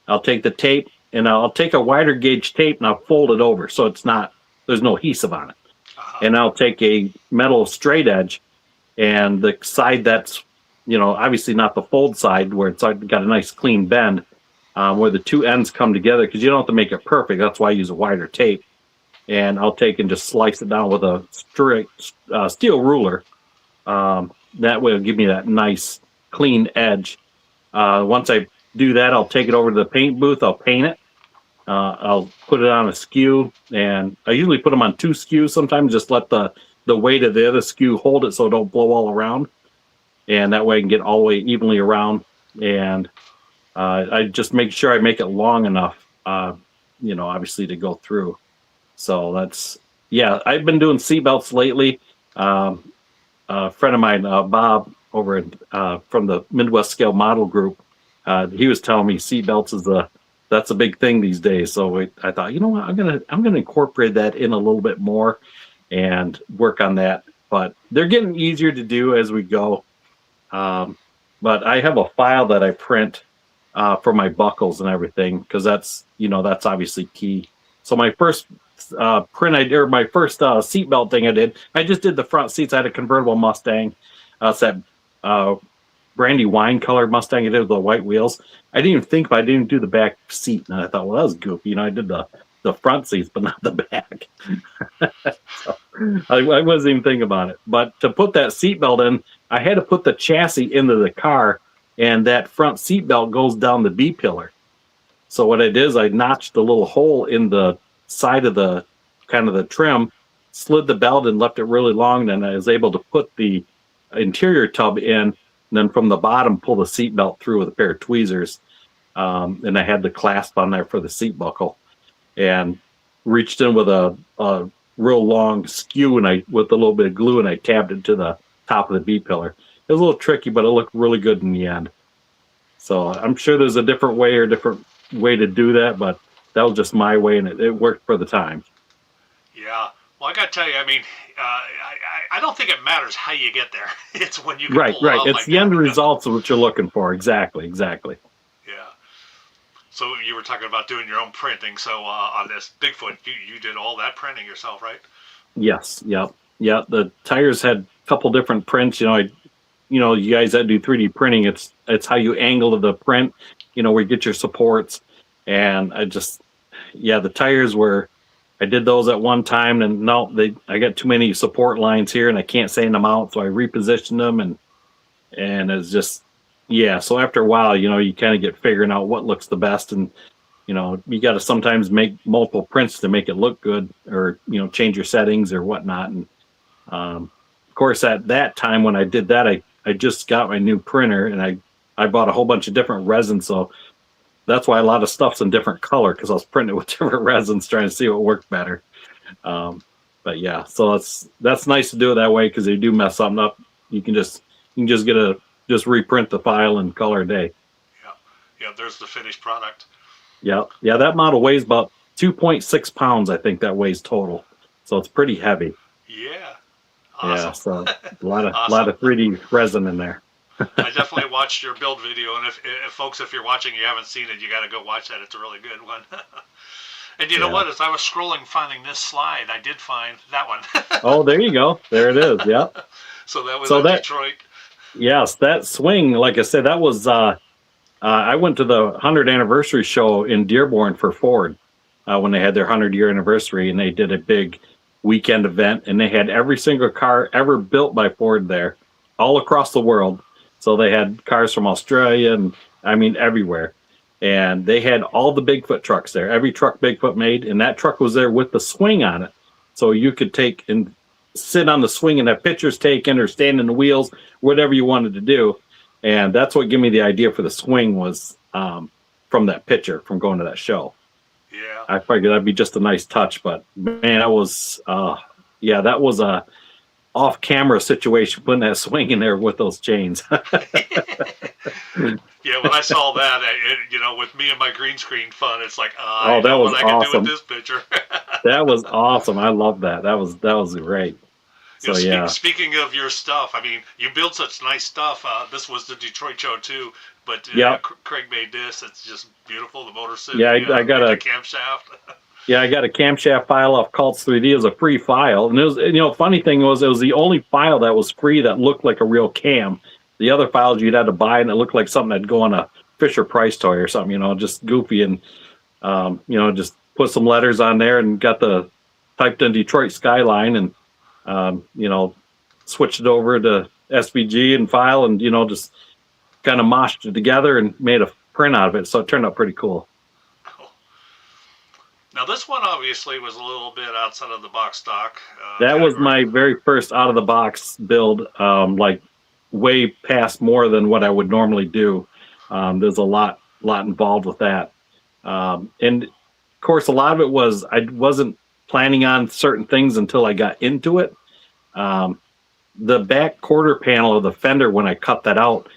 I'll take the tape and I'll take a wider gauge tape and I'll fold it over so there's no adhesive on it. And I'll take a metal straight edge, and the side that's, obviously not the fold side where it's got a nice clean bend, where the two ends come together, because you don't have to make it perfect. That's why I use a wider tape. And I'll take and just slice it down with a straight steel ruler. That way it'll give me that nice clean edge. Once I do that, I'll take it over to the paint booth. I'll paint it. I'll put it on a skew, and I usually put them on 2 skews sometimes, just let the weight of the other skew hold it so it don't blow all around. And that way I can get all the way evenly around. And I just make sure I make it long enough obviously to go through. So I've been doing seatbelts lately. A friend of mine, Bob, over from the Midwest Scale Model Group, he was telling me seatbelts that's a big thing these days. So I thought, you know what, I'm gonna incorporate that in a little bit more and work on that. But they're getting easier to do as we go. But I have a file that I print for my buckles and everything, because that's obviously key. So my first my first seatbelt thing I just did the front seats. I had a convertible Mustang. It's that brandy wine colored Mustang I did with the white wheels. I didn't even think, but I didn't do the back seat, and I thought, well, that was goofy. I did the front seats, but not the back. So I wasn't even thinking about it. But to put that seatbelt in, I had to put the chassis into the car, and that front seatbelt goes down the B pillar. So what I did is I notched a little hole in the side of the kind of the trim, slid the belt and left it really long. Then I was able to put the interior tub in, and then from the bottom pull the seat belt through with a pair of tweezers. And I had the clasp on there for the seat buckle, and reached in with a real long skew, and with a little bit of glue, and I tabbed it to the top of the B pillar. It was a little tricky, but it looked really good in the end. So I'm sure there's a different way to do that, but that was just my way, and it worked for the time. Yeah. Well, I got to tell you, I mean, I don't think it matters how you get there. It's when you can Right. pull it off It's like the that. end results of what you're looking for. Exactly. Yeah. So you were talking about doing your own printing. So on this Bigfoot, you did all that printing yourself, right? Yes. Yep. Yeah. The tires had a couple different prints. You guys that do 3D printing, it's how you angle the print, where you get your supports. And the tires I did those at one time, and I got too many support lines here, and I can't sand them out, so I repositioned them, and it's just, so after a while, you kind of get figuring out what looks the best, and you got to sometimes make multiple prints to make it look good, or change your settings or whatnot. And of course, at that time when I did that, I just got my new printer, and I bought a whole bunch of different resins, so that's why a lot of stuff's in different color, because I was printing it with different resins trying to see what worked better. But yeah, so that's nice to do it that way, because if you do mess something up, you can just reprint the file in color a day. Yeah. There's the finished product. Yeah. That model weighs about 2.6 pounds, I think that weighs total. So it's pretty heavy. Yeah. Awesome. Yeah. So a lot of 3D resin in there. I definitely watched your build video, and if folks, if you're watching, you haven't seen it, you got to go watch that. It's a really good one. And you know what? As I was scrolling, finding this slide, I did find that one. Oh, there you go. There it is. Yeah. So that was Detroit. Yes, that swing, like I said, that was. I went to the 100th anniversary show in Dearborn for Ford when they had their 100-year anniversary, and they did a big weekend event, and they had every single car ever built by Ford there, all across the world. So they had cars from Australia and everywhere. And they had all the Bigfoot trucks there, every truck Bigfoot made. And that truck was there with the swing on it. So you could take and sit on the swing and have pictures taken, or stand in the wheels, whatever you wanted to do. And that's what gave me the idea for the swing, was from that picture, from going to that show. Yeah. I figured that'd be just a nice touch. But man, that was a off-camera situation, putting that swing in there with those chains. Yeah, when I saw that, with me and my green screen fun, it's like, that was what I can do awesome. with this picture. That was awesome. I love that. That was great. So Speaking of your stuff, you build such nice stuff. This was the Detroit show too, but Kreg made this. It's just beautiful. The motor suit. Yeah, I got a camshaft. Yeah, I got a camshaft file off Cults 3D as a free file. And it was, funny thing was, it was the only file that was free that looked like a real cam. The other files you'd had to buy, and it looked like something that'd go on a Fisher Price toy or something, just goofy. And, just put some letters on there and got typed in Detroit Skyline, and, switched it over to SVG and file, and, just kind of moshed it together and made a print out of it. So it turned out pretty cool. Now, this one obviously was a little bit outside of the box stock. That was my very first out of the box build, way past more than what I would normally do. There's a lot involved with that. And of course, a lot of it was I wasn't planning on certain things until I got into it. Um, the back quarter panel of the fender, when I cut that out,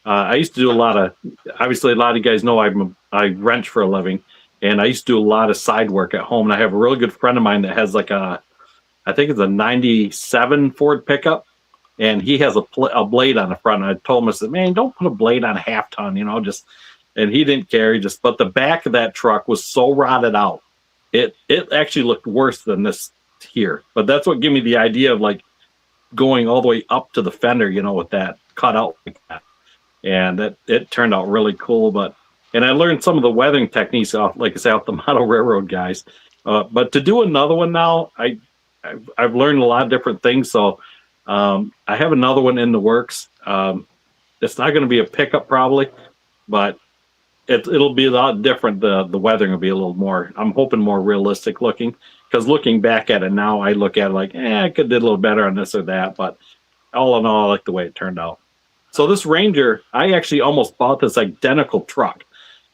I used to do a lot of, obviously, a lot of you guys know I wrench for a living, and I used to do a lot of side work at home. And I have a really good friend of mine that has like I think it's a 97 Ford pickup, and he has a blade on the front. And I told him, I said, man, don't put a blade on a half ton, just, and he didn't care. But the back of that truck was so rotted out. It actually looked worse than this here. But that's what gave me the idea of like going all the way up to the fender, with that cut out like that. And it turned out really cool. And I learned some of the weathering techniques off, like I say, off the model railroad guys. But to do another one now, I've learned a lot of different things. So I have another one in the works. It's not going to be a pickup probably, but it'll be a lot different. The weathering will be a little more, I'm hoping, more realistic looking, because looking back at it now, I look at it like, I could did a little better on this or that, but all in all, I like the way it turned out. So this Ranger, I actually almost bought this identical truck.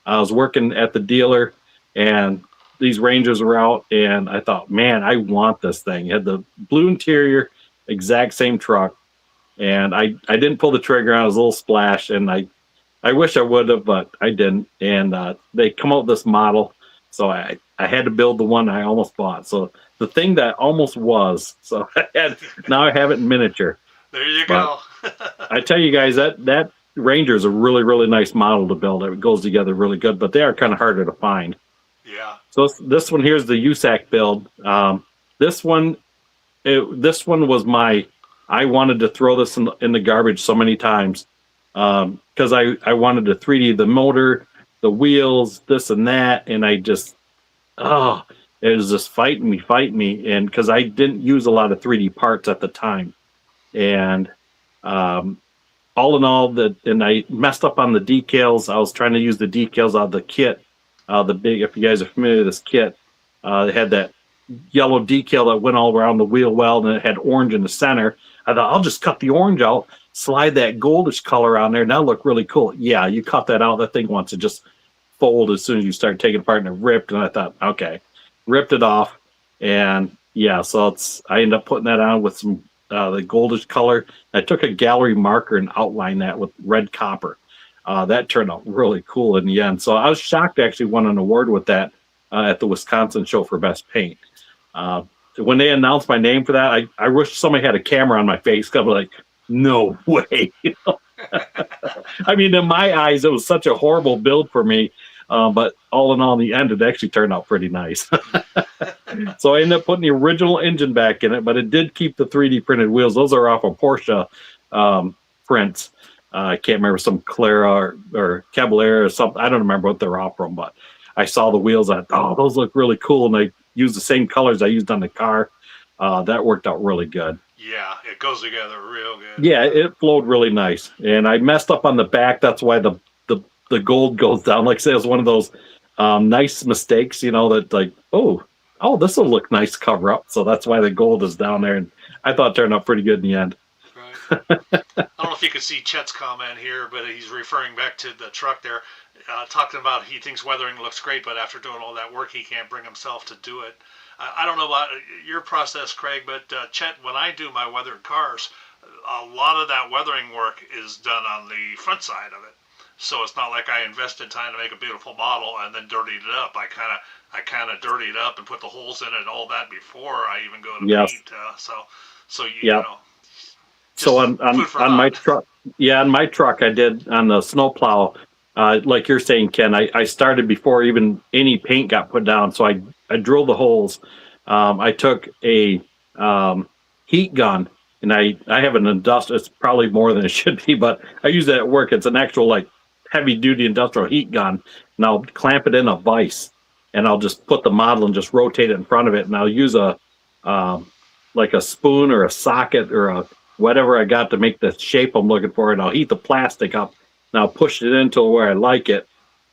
I was working at the dealer, and these Rangers were out, and I thought, man, I want this thing. It had the blue interior, exact same truck, and I didn't pull the trigger on. It was a little splash, and I wish I would have, but I didn't. And they come out with this model, so I had to build the one I almost bought. So the thing that almost was, so now I have it in miniature. There you go. I tell you guys, that Ranger is a really, really nice model to build. It goes together really good, but they are kind of harder to find. Yeah. So this one here's the USAC build. This one was I wanted to throw this in the garbage so many times. Because I wanted to 3D the motor, the wheels, this and that, and it was just fighting me, and because I didn't use a lot of 3D parts at the time, and all in all, and I messed up on the decals. I was trying to use the decals out of the kit, if you guys are familiar with this kit, it had that yellow decal that went all around the wheel well, and it had orange in the center. I thought, I'll just cut the orange out, slide that goldish color on there, and that'll look really cool. Yeah, you cut that out, that thing wants to just fold as soon as you start taking it apart, and it ripped. And I thought, okay, ripped it off, and yeah, so I ended up putting that on with some the goldish color. I took a gallery marker and outlined that with red copper. That turned out really cool in the end. So I was shocked to actually won an award with that at the Wisconsin show for best paint. When they announced my name for that, I wish somebody had a camera on my face. Cause I'm like, no way. I mean, in my eyes, it was such a horrible build for me. But all in all, in the end, it actually turned out pretty nice. So I ended up putting the original engine back in it, but it did keep the 3D printed wheels. Those are off of Porsche prints. I can't remember, some Clara or Caballero or something. I don't remember what they're off from, but I saw the wheels. I thought, those look really cool. And I used the same colors I used on the car. That worked out really good. Yeah, it goes together real good. Yeah, it flowed really nice. And I messed up on the back. That's why the gold goes down. Like I say, it was one of those nice mistakes, that like, oh, this will look nice cover up. So that's why the gold is down there. And I thought it turned out pretty good in the end. Right. I don't know if you could see Chet's comment here, but he's referring back to the truck there, talking about he thinks weathering looks great, but after doing all that work, he can't bring himself to do it. I don't know about your process, Kreg, but Chet, when I do my weathered cars, a lot of that weathering work is done on the front side of it. So it's not like I invested time to make a beautiful model and then dirtied it up. I kind of dirtied it up and put the holes in it and all that before I even go to paint. So you know. So on my truck, on my truck, I did on the snowplow. Like you're saying, Ken, I started before even any paint got put down. So I drilled the holes. I took a heat gun, and I have an industrial. It's probably more than it should be, but I use that at work. It's an actual like heavy duty industrial heat gun, and I'll clamp it in a vise, and I'll just put the model and just rotate it in front of it, and I'll use a like a spoon or a socket or a whatever I got to make the shape I'm looking for, and I'll heat the plastic up, and I'll push it into where I like it,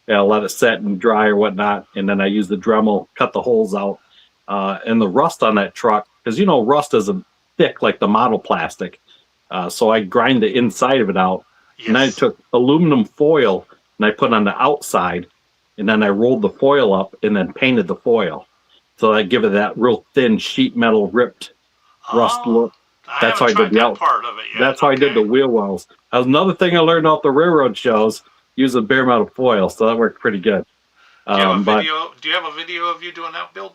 and I'll let it set and dry or whatnot, and then I use the Dremel, cut the holes out, and the rust on that truck, because rust isn't thick like the model plastic, so I grind the inside of it out. Yes. And I took aluminum foil and I put on the outside, and then I rolled the foil up and then painted the foil. So I give it that real thin sheet metal ripped rust Oh, look. I That's how haven't I did tried the that out. part of it yet. That's how I did the wheel wells. That was another thing I learned off the railroad shows, using bare metal foil. So that worked pretty good. Do you have a But video? Do you have a video of you doing that build?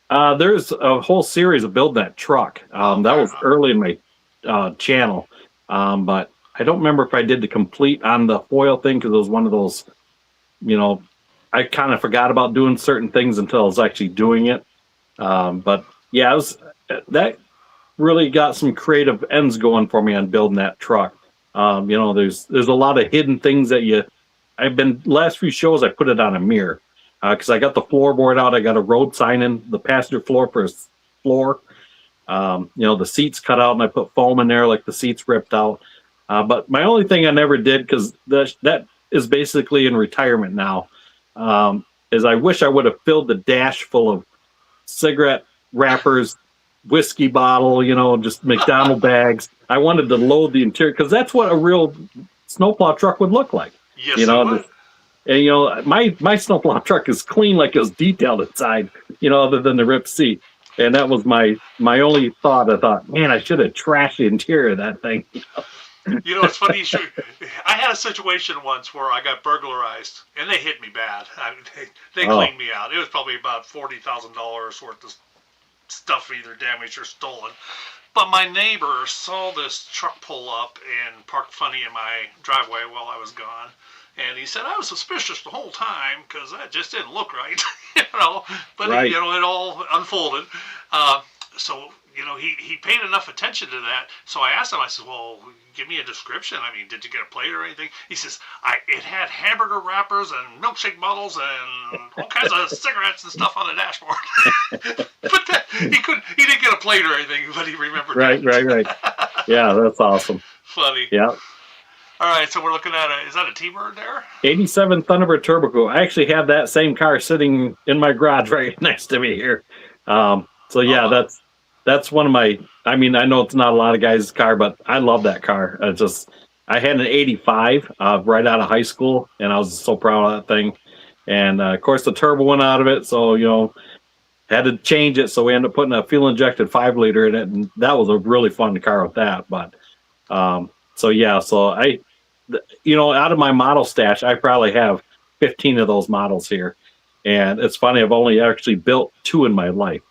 there's a whole series of building that truck. That was early in my channel. But I don't remember if I did the complete on the foil thing, because it was one of those, I kind of forgot about doing certain things until I was actually doing it. But yeah, that really got some creative ends going for me on building that truck. There's a lot of hidden things that last few shows I put it on a mirror, because I got the floorboard out. I got a road sign in the passenger floor for his floor. The seats cut out, and I put foam in there like the seats ripped out. But my only thing I never did, because that is basically in retirement now, is I wish I would have filled the dash full of cigarette wrappers, whiskey bottle, just McDonald bags. I wanted to load the interior, because that's what a real snowplow truck would look like. Yes, it would. And my snowplow truck is clean, like it was detailed inside, other than the ripped seat. And that was my only thought. I thought, man, I should have trashed the interior of that thing. It's funny. I had a situation once where I got burglarized, and they hit me bad. They cleaned me out. It was probably about $40,000 worth of stuff either damaged or stolen. But my neighbor saw this truck pull up and parked funny in my driveway while I was gone. And he said, I was suspicious the whole time because that just didn't look right, But, right. It all unfolded. So he paid enough attention to that. So I asked him, I said, well, give me a description. I mean, did you get a plate or anything? He says, it had hamburger wrappers and milkshake bottles and all kinds of cigarettes and stuff on the dashboard. But he didn't get a plate or anything, but he remembered Right. Yeah, that's awesome. Funny. Yeah. All right, so we're looking at is that a T-Bird there? 87 Thunderbird Turbo Coupe. I actually have that same car sitting in my garage right next to me here. So yeah, that's one of my. I mean, I know it's not a lot of guys' car, but I love that car. I had an 85 right out of high school, and I was so proud of that thing. And of course, the turbo went out of it, so had to change it. So we ended up putting a fuel injected 5-liter in it, and that was a really fun car with that. But so yeah, so out of my model stash, I probably have 15 of those models here. And it's funny, I've only actually built 2 in my life.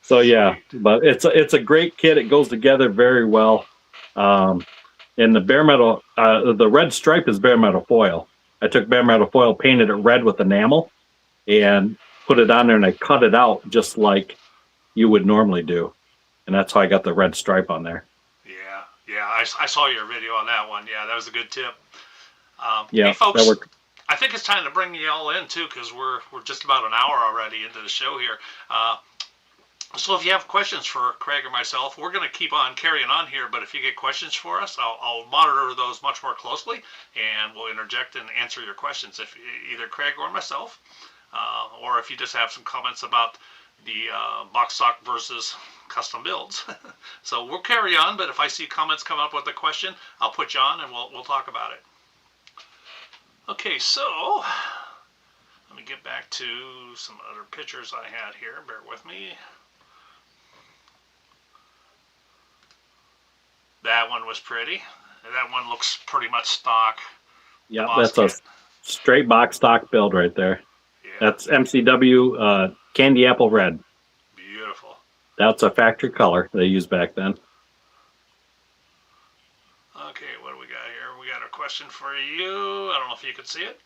so yeah, but it's a great kit. It goes together very well. And the bare metal, the red stripe is bare metal foil. I took bare metal foil, painted it red with enamel, and put it on there, and I cut it out just like you would normally do. And that's how I got the red stripe on there. Yeah, I saw your video on that one. Yeah, that was a good tip. Yeah, hey, folks, that worked. I think it's time to bring you all in, too, because we're just about an hour already into the show here. So if you have questions for Kreg or myself, we're going to keep on carrying on here, but if you get questions for us, I'll monitor those much more closely, and we'll interject and answer your questions, if either Kreg or myself, or if you just have some comments about the box stock versus custom builds. So we'll carry on, but if I see comments come up with a question, I'll put you on and we'll talk about it. Okay, so let me get back to some other pictures I had here. Bear with me. That one was pretty. That one looks pretty much stock. Yeah, that's a straight box stock build right there. Yeah. That's MCW Candy Apple Red. Beautiful. That's a factory color they used back then. Okay, what do we got here? We got a question for you. I don't know if you could see it.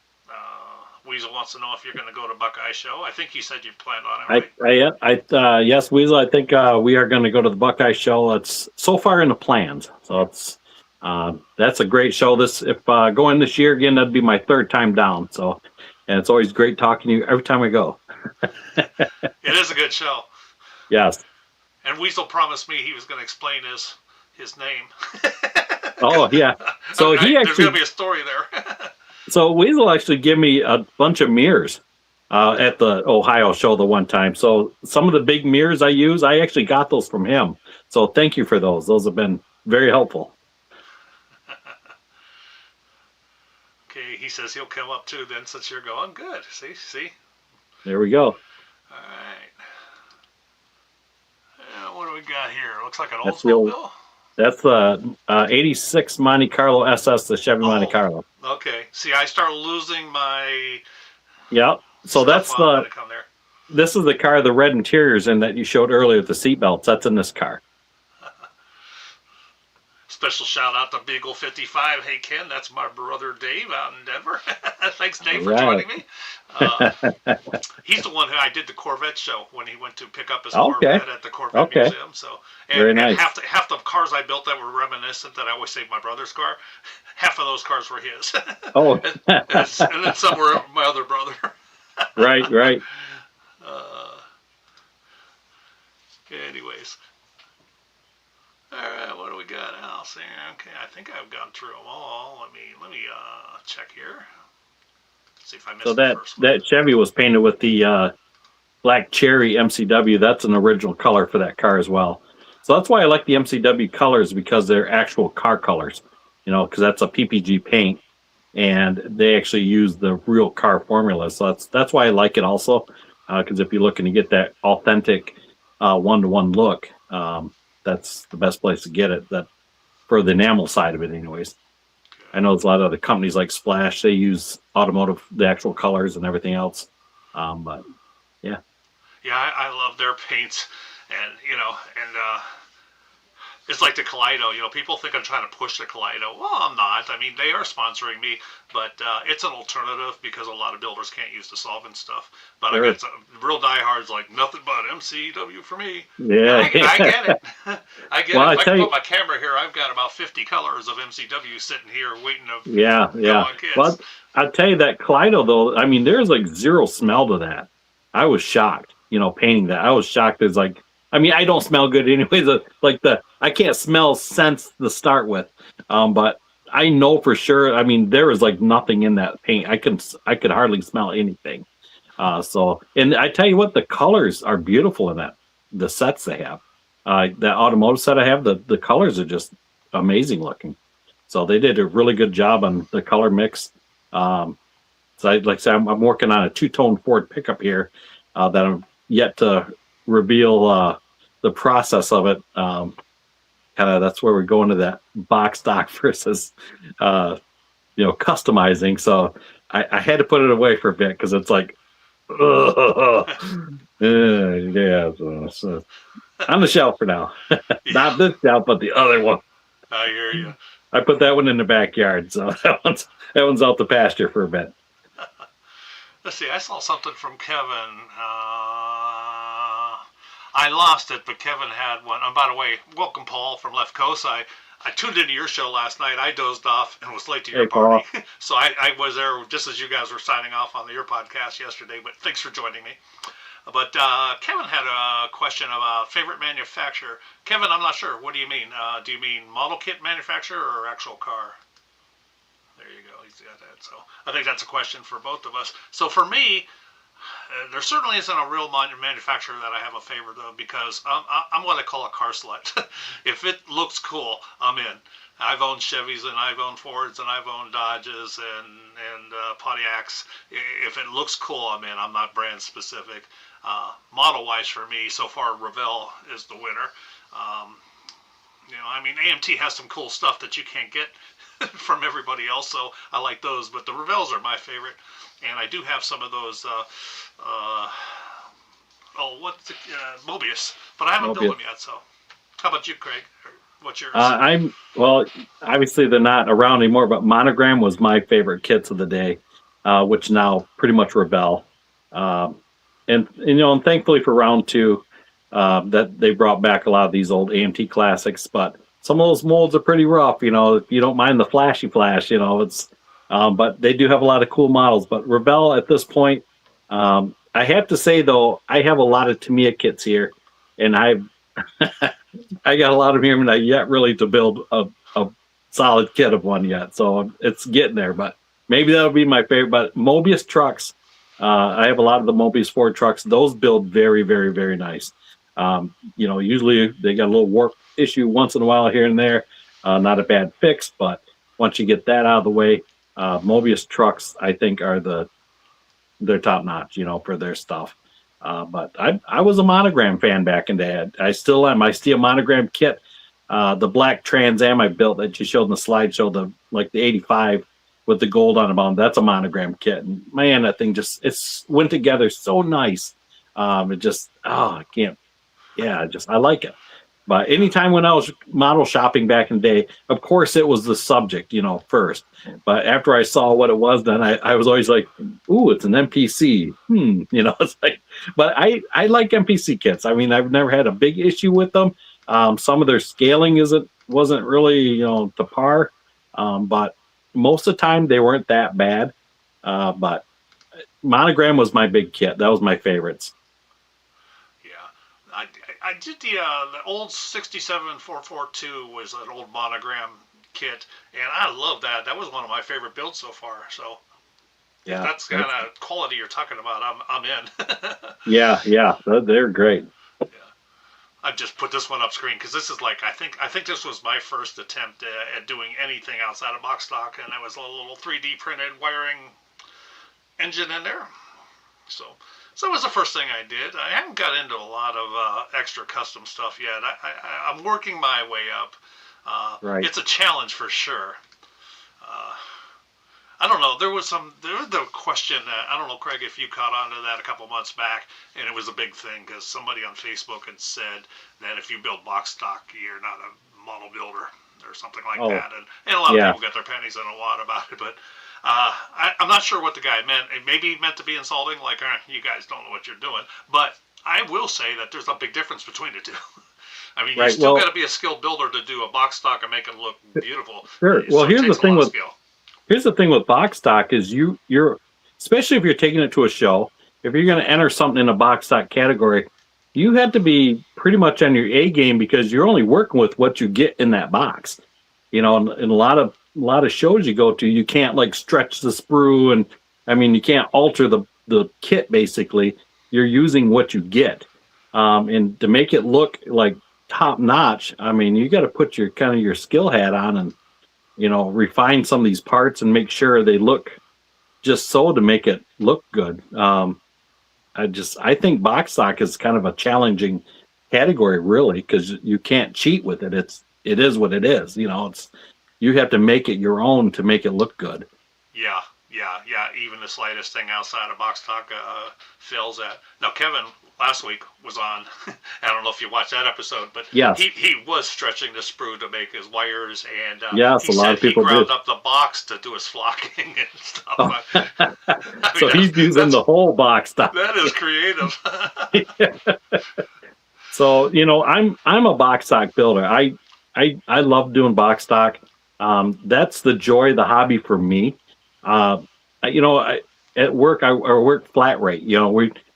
Weasel wants to know if you're going to go to Buckeye Show. I think you said you planned on it, right? Yes, Weasel. I think we are going to go to the Buckeye Show. It's so far in the plans, so it's that's a great show. If going this year again, that'd be my 3rd time down. So, and it's always great talking to you every time we go. It is a good show. Yes. And Weasel promised me he was going to explain his name. Oh yeah. So there's going to be a story there. So Weasel actually gave me a bunch of mirrors at the Ohio show the one time. So some of the big mirrors I use, I actually got those from him. So thank you for those. Those have been very helpful. Okay, he says he'll come up too then since you're going. Good. See? There we go. All right. What do we got here? Looks like an That's Oldsmobile. That's the 86 Monte Carlo SS, the Chevy Monte Carlo. Okay. See, I start losing my. Yep. So that's the. This is the car, the red interiors in that you showed earlier with the seatbelts. That's in this car. Special shout out to Beagle 55. Hey, Ken, that's my brother Dave out in Denver. Thanks, Dave, for joining me. He's the one who I did the Corvette show when he went to pick up his Corvette at the Corvette Museum. So, very nice. And half the cars I built that were reminiscent that I always saved my brother's car, half of those cars were his. Oh. and then some were my other brother. Right. Anyways. All right, what do we got else here? Okay, I think I've gone through them all. Let me check here. See if I missed the first one. That Chevy was painted with the black cherry MCW. That's an original color for that car as well. So that's why I like the MCW colors, because they're actual car colors. Because that's a PPG paint, and they actually use the real car formula. So that's why I like it also, because if you're looking to get that authentic one-to-one look, that's the best place to get it. That for the enamel side of it, anyways. I know there's a lot of other companies like Splash. They use the actual colors and everything else. But yeah. Yeah, I love their paints, and it's like the Kaleido. People think I'm trying to push the Kaleido. Well, I'm not. I mean, they are sponsoring me, but it's an alternative because a lot of builders can't use the solvent stuff. But Sure. I got some real diehards like nothing but MCW for me. Yeah, I get it. I get Well, it. If I can you- put my camera here, I've got about 50 colors of MCW sitting here waiting to Yeah. go on kids. But I'll tell you that Kaleido, though, I mean, there's like zero smell to that. I was shocked, painting that. I was shocked. There's like, I mean, I don't smell good anyways. I can't smell scents to start with. But I know for sure, I mean, there was like nothing in that paint. I could hardly smell anything. And I tell you what, the colors are beautiful in the sets they have. That automotive set I have, the colors are just amazing looking. So they did a really good job on the color mix. So like I said, I'm working on a two-tone Ford pickup here that I'm yet to reveal the process of it. That's where we go into that box stock versus customizing. So I had to put it away for a bit because it's like, so on the shelf for now. Not this shelf, but the other one. I hear you. I put that one in the backyard, so that one's out the pasture for a bit. Let's see. I saw something from Kevin. I lost it, but Kevin had one. And by the way, welcome, Paul, from Left Coast. I tuned into your show last night. I dozed off and was late to your party. So I was there just as you guys were signing off on your podcast yesterday, but thanks for joining me. But Kevin had a question about favorite manufacturer. Kevin, I'm not sure. What do you mean? Do you mean model kit manufacturer or actual car? There you go. He's got that. So I think that's a question for both of us. So for me, there certainly isn't a real manufacturer that I have a favorite of because I'm what I call a car slut. If it looks cool, I'm in. I've owned Chevys and I've owned Fords and I've owned Dodges and Pontiacs. If it looks cool, I'm in. I'm not brand specific. Model-wise for me, so far Revell is the winner. I mean, AMT has some cool stuff that you can't get from everybody else, so I like those. But the Revells are my favorite, and I do have some of those. Mobius, but I haven't built them yet. So, how about you, Craig? What's yours? Obviously they're not around anymore, but Monogram was my favorite kits of the day, which now pretty much Revell. And thankfully for round two, that they brought back a lot of these old AMT classics, but some of those molds are pretty rough. If you don't mind the flashy flash, it's. But they do have a lot of cool models. But Revell at this point, I have to say though, I have a lot of Tamiya kits here, and I got a lot of them here, and I yet really to build a solid kit of one yet. So it's getting there, but maybe that'll be my favorite. But Mobius trucks, I have a lot of the Mobius Ford trucks. Those build very, very, very nice. Usually they got a little warp issue once in a while here and there. Not a bad fix, but once you get that out of the way, Mobius trucks, I think, are they're top notch, for their stuff. But I was a Monogram fan back in the day. I still am. I see a Monogram kit. The black Trans Am I built that you showed in the slideshow, the 85 with the gold on the bottom. That's a Monogram kit. And man, that thing it's went together so nice. It just, I can't, yeah, I like it. But anytime when I was model shopping back in the day, of course it was the subject, first. But after I saw what it was, then I was always like, ooh, it's an MPC. It's like, but I like MPC kits. I mean, I've never had a big issue with them. Some of their scaling wasn't really, to par. But most of the time they weren't that bad. But Monogram was my big kit. That was my favorites. I did the old 67 442 was an old Monogram kit, and I love that. That was one of my favorite builds so far. So yeah, if that's kind of quality you're talking about, I'm in. yeah, they're great. Yeah. I've just put this one up screen because this is like I think this was my first attempt at doing anything outside of box stock, and it was a little 3D printed wiring engine in there. So it was the first thing I did. I haven't got into a lot of extra custom stuff yet. I'm working my way up. Right. It's a challenge for sure. I don't know. There was the question. I don't know, Craig, if you caught on to that a couple months back, and it was a big thing because somebody on Facebook had said that if you build box stock, you're not a model builder or something like that. And a lot of people got their pennies in a wad about it, but. I'm not sure what the guy meant. It maybe meant to be insulting, like, you guys don't know what you're doing. But I will say that there's a big difference between the two. I mean, you still got to be a skilled builder to do a box stock and make it look beautiful. Sure. Well, here's the thing with box stock is you're especially if you're taking it to a show, if you're going to enter something in a box stock category, you have to be pretty much on your A game because you're only working with what you get in that box. In a lot of shows you go to, you can't like stretch the sprue, and I mean you can't alter the kit. Basically, you're using what you get, and to make it look like top notch. I mean, you got to put your skill hat on and refine some of these parts and make sure they look just so to make it look good. I think box stock is kind of a challenging category, really, because you can't cheat with it. It is what it is. You have to make it your own to make it look good. Yeah. Even the slightest thing outside of box talk fails at. Now, Kevin last week was on. I don't know if you watched that episode, but yes. he was stretching the sprue to make his wires, and yes, a lot of people he ground did. Up the box to do his flocking and stuff. Oh. So he's using the whole box stock. That is creative. So I'm a box stock builder. I love doing box stock. That's the joy of the hobby for me. At work, I work flat rate.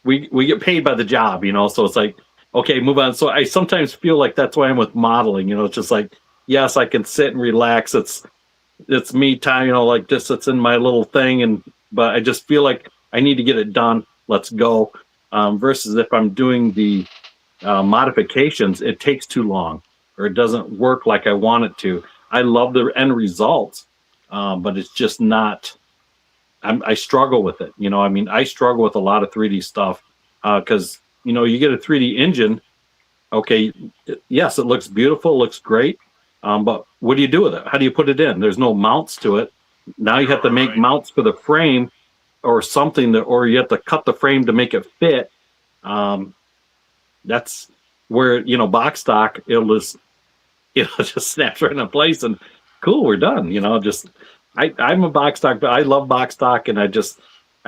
We get paid by the job. So it's like, okay, move on. So I sometimes feel like that's why I'm with modeling. It's just like, yes, I can sit and relax. It's me time. Like just it's in my little thing, but I just feel like I need to get it done. Let's go. Versus if I'm doing the modifications, it takes too long or it doesn't work like I want it to. I love the end results, but it's just not. I struggle with it. I struggle with a lot of 3D stuff because you get a 3D engine. Okay, yes, it looks beautiful, it looks great, but what do you do with it? How do you put it in? There's no mounts to it. Now you have to make mounts for the frame or something or you have to cut the frame to make it fit. That's where box stock it'll just snaps right into place and cool, we're done. I'm a box stock, but I love box stock, and I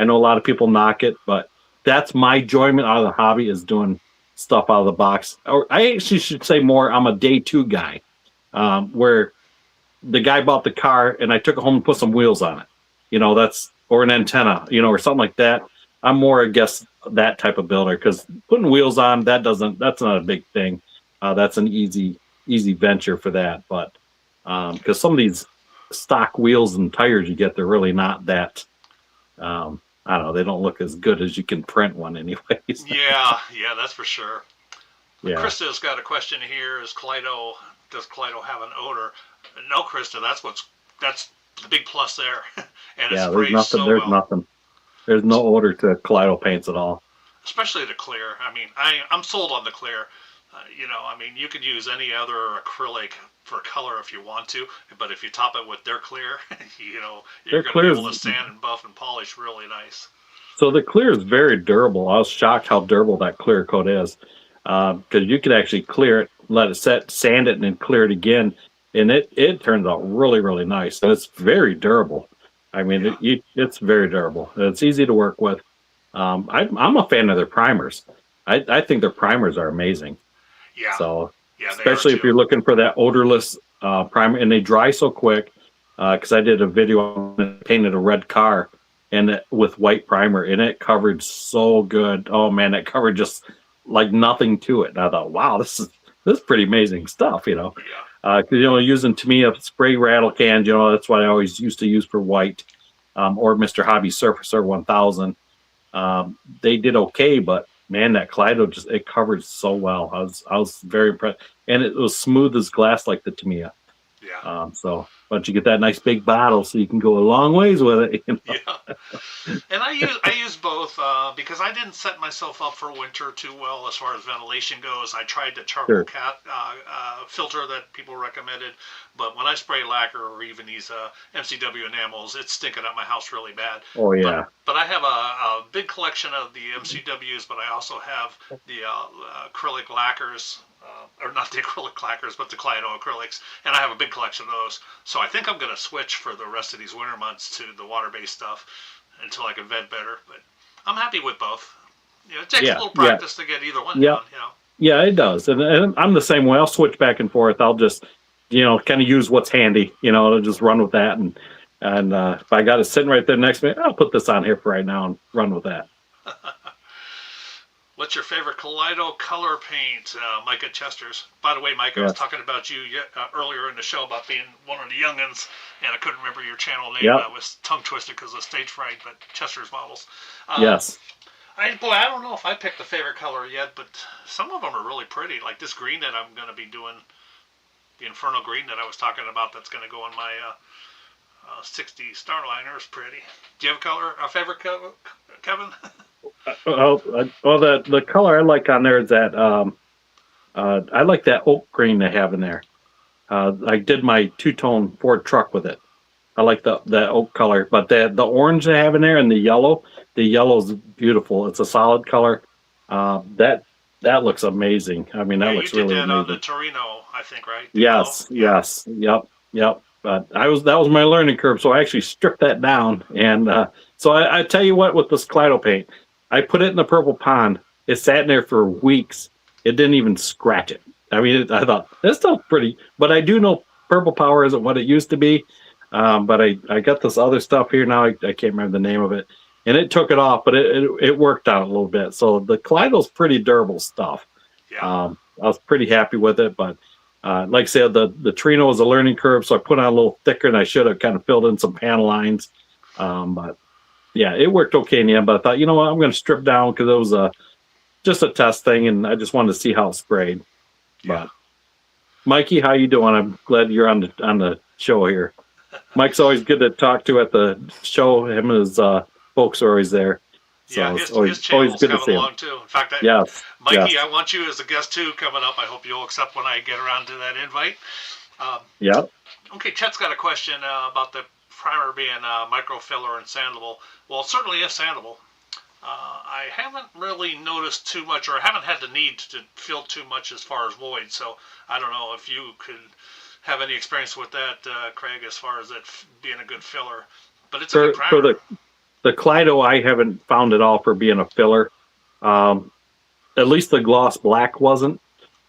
know a lot of people knock it, but that's my enjoyment out of the hobby is doing stuff out of the box. Or I actually should say more, I'm a day two guy, where the guy bought the car and I took it home and put some wheels on it. Or an antenna, or something like that. I'm more, I guess, that type of builder because putting wheels on, that's not a big thing. That's an easy venture for that. But because some of these stock wheels and tires you get, they're really not that, I don't know, they don't look as good as you can print one anyways. Yeah, that's for sure. Yeah. Krista's got a question here. Does Kaleido have an odor? No, Krista, that's a big plus there. And it Yeah, there's sprays nothing. so There's well. nothing. There's no odor to Kaleido paints at all. Especially the clear. I mean, I'm sold on the clear. I mean, you could use any other acrylic for color if you want to, but if you top it with their clear, you're Their going to be clear able to is sand and buff and polish really nice. so the clear is very durable. I was shocked how durable that clear coat is, because you could actually clear it, let it set, sand it, and then clear it again, and it turns out really really nice. And it's very durable. I mean, Yeah, it's very durable. It's easy to work with. I'm a fan of their primers. I think their primers are amazing. yeah, So, yeah, they are especially if too. you're looking for that odorless primer, and they dry so quick. Because I did a video on it, painted a red car with white primer, and it covered so good. Oh man, it covered just like nothing to it. And I thought, wow, this is pretty amazing stuff. Yeah, Using Tamiya spray rattle cans, that's what I always used to use for white, or Mr. Hobby Surfacer 1000. They did okay, but man, that Kaleido it covered so well. I was very impressed, and it was smooth as glass like the Tamiya. yeah. But you get that nice big bottle, so you can go a long ways with it. Yeah, and I use both because I didn't set myself up for winter too well as far as ventilation goes. I tried the charcoal Sure. cat filter that people recommended, but when I spray lacquer or even these MCW enamels, it's stinking up my house really bad. Oh yeah, But I have a big collection of the MCWs, but I also have the acrylic lacquers. Or not the acrylic lacquers, but the Kaleido acrylics, and I have a big collection of those. So I think I'm going to switch for the rest of these winter months to the water-based stuff until I can vent better. But I'm happy with both. It takes a yeah, little yeah, practice to get either one yeah, down. yeah. It does, and I'm the same way. I'll switch back and forth. I'll just, kind of use what's handy. I'll just run with that, and if I got it sitting right there next to me, I'll put this on here for right now and run with that. What's your favorite Kaleido color paint? Micah Chester's. By the way, Mike, I was Yes. talking about you earlier in the show about being one of the youngins, and I couldn't remember your channel name. Yep. I was tongue twisted because of stage fright, but Chester's models. Yes. I don't know if I picked a favorite color yet, but some of them are really pretty. Like this green that I'm going to be doing, the Inferno green that I was talking about, that's going to go on my 60 Starliner is pretty. Do you have a favorite color, Kevin? Well, the color I like on there is that I like that oak green they have in there. I did my two-tone Ford truck with it. I like that oak color, but the orange they have in there and the yellow is beautiful. It's a solid color. That looks amazing. I mean, that looks really You did that on amazing. the Torino, I think, right? The Yes, yellow? yes, yep. But that was my learning curve, so I actually stripped that down. And so I tell you what, with this Kaleido paint, I put it in the purple pond. It sat in there for weeks. It didn't even scratch it. I mean, I thought that's still pretty, but I do know purple power isn't what it used to be. But I got this other stuff here now. I can't remember the name of it, and it took it off, but it worked out a little bit. So the Kaleido's pretty durable stuff. Yeah. I was pretty happy with it, but like I said, the Trino was a learning curve, so I put on a little thicker than I should have. Kind of filled in some panel lines, but yeah, it worked okay in the end. But I thought, you know what, I'm going to strip down because it was just a test thing, and I just wanted to see how it sprayed. Yeah. But Mikey, how you doing? I'm glad you're on the show here. Mike's always good to talk to at the show. Him and his folks are always there. So Yeah, it's his channel's good to coming see him. along too. In fact, Yes, Mikey, yes. I want you as a guest too coming up. I hope you'll accept when I get around to that invite. Yep. Okay, Chet's got a question about the primer being microfiller and sandable. Well, it certainly is sandable. I haven't really noticed too much, or I haven't had the need to fill too much as far as void. So I don't know if you could have any experience with that, Kreg, as far as it being a good filler. But it's a good primer. For the Kaleido, I haven't found it all for being a filler. At least the gloss black wasn't.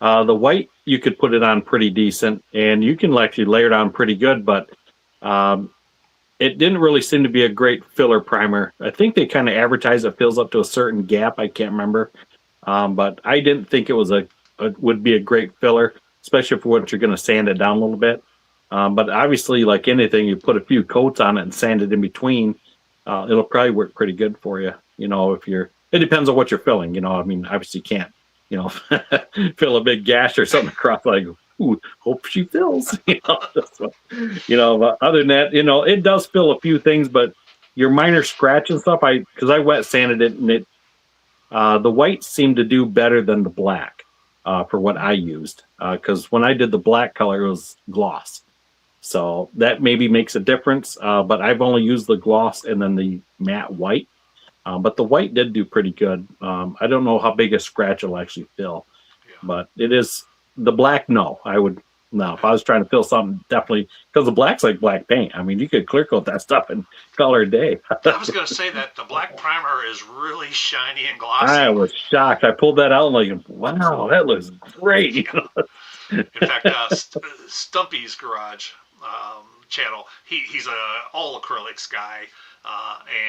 The white, you could put it on pretty decent, and you can actually layer it on pretty good, but it didn't really seem to be a great filler primer. I think they kind of advertise it fills up to a certain gap. I can't remember. But I didn't think it was would be a great filler, especially for what you're going to sand it down a little bit. But obviously, like anything, you put a few coats on it and sand it in between, it'll probably work pretty good for you. It depends on what you're filling. I mean, obviously you can't fill a big gash or something across. Like, ooh, hope she fills. But other than that, it does fill a few things, but your minor scratch and stuff, because I wet sanded it, and the white seemed to do better than the black for what I used. Because when I did the black color, it was gloss. So that maybe makes a difference. But I've only used the gloss and then the matte white. But the white did do pretty good. I don't know how big a scratch it'll actually fill. Yeah. But it is the black. No, if I was trying to fill something, definitely, because the black's like black paint. I mean, you could clear coat that stuff in color a day. I was going to say that the black primer is really shiny and glossy. I was shocked. I pulled that out and like, wow, that looks great. In fact, Stumpy's Garage channel, he's a all acrylics guy.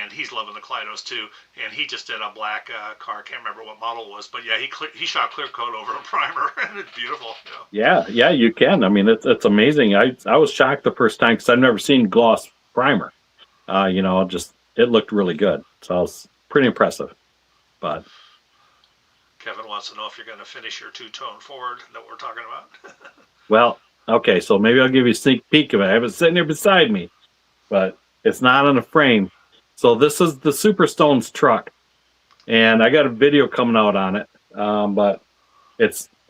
And he's loving the Kaleidos too. And he just did a black car. I can't remember what model it was, but yeah, he shot clear coat over a primer, and it's beautiful. Yeah, you can. I mean, it's amazing. I was shocked the first time because I've never seen gloss primer. It looked really good. So it's pretty impressive. But Kevin wants to know if you're going to finish your two-tone Ford that we're talking about. Well, okay, so maybe I'll give you a sneak peek of it. I have it sitting here beside me, but it's not on a frame. So this is the Superstone's truck, and I got a video coming out on it. But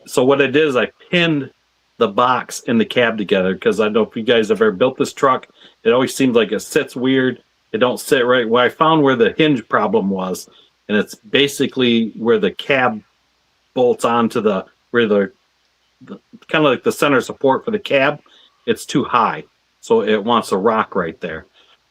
so what I did is I pinned the box and the cab together, because I don't know if you guys have ever built this truck. It always seems like it sits weird. It don't sit right. Well, I found where the hinge problem was, and it's basically where the cab bolts onto where the kind of like the center support for the cab. It's too high, so it wants a rock right there.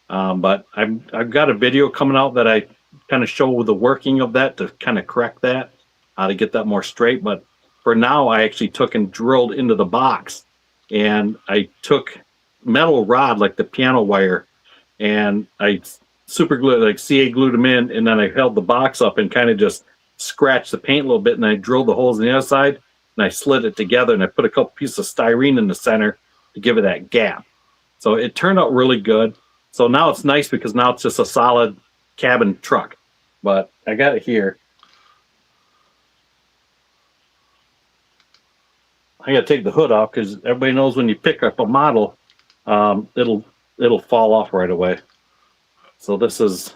But I've got a video coming out that I kind of show the working of that to kind of correct that, to get that more straight. But for now, I actually took and drilled into the box, and I took metal rod like the piano wire, and I super glued, like CA glued them in, and then I held the box up and kind of just scratched the paint a little bit, and I drilled the holes on the other side, and I slid it together, and I put a couple pieces of styrene in the center to give it that gap. So it turned out really good. So now it's nice because now it's just a solid cabin truck. But I got it here. I got to take the hood off because everybody knows when you pick up a model, it'll fall off right away. So this is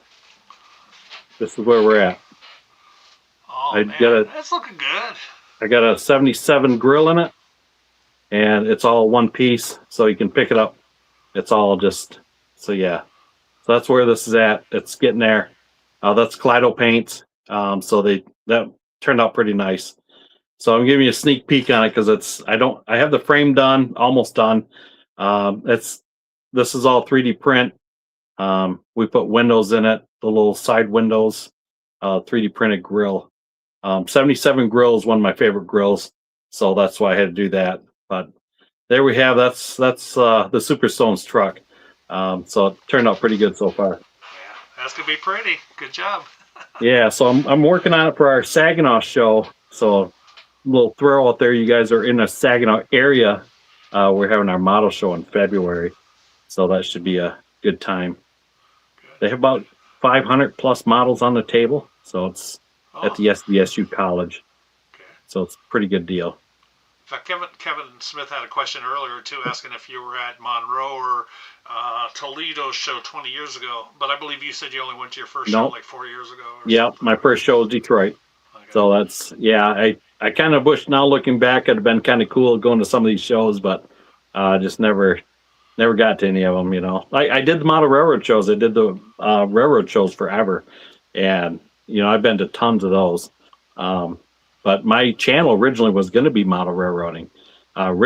where we're at. Oh, man, that's looking good. I got a 77 grill in it, and it's all one piece, so you can pick it up. It's all just... So yeah, so that's where this is at. It's getting there. That's Kaleido paint. So that turned out pretty nice. So I'm giving you a sneak peek on it because I have the frame done, almost done. This is all 3D print. We put windows in it, the little side windows, 3D printed grill. 77 grill is one of my favorite grills, so that's why I had to do that. But there we have. That's the Superstone's truck. So it turned out pretty good so far. Yeah, that's gonna be pretty. Good job. Yeah, so I'm working on it for our Saginaw show. So a little throw out there. You guys are in the Saginaw area. We're having our model show in February, so that should be a good time. Good. They have about 500 plus models on the table, so it's at the SDSU College. Okay. So it's a pretty good deal. In fact, Kevin Smith had a question earlier too, asking if you were at Monroe or Toledo show 20 years ago. But I believe you said you only went to your first show like 4 years ago. Yeah, my first show was Detroit. Okay. So that's I kind of wish now looking back it'd have been kind of cool going to some of these shows, but just never got to any of them. I did the model railroad shows. I did the railroad shows forever, and I've been to tons of those. But my channel originally was going to be model railroading, and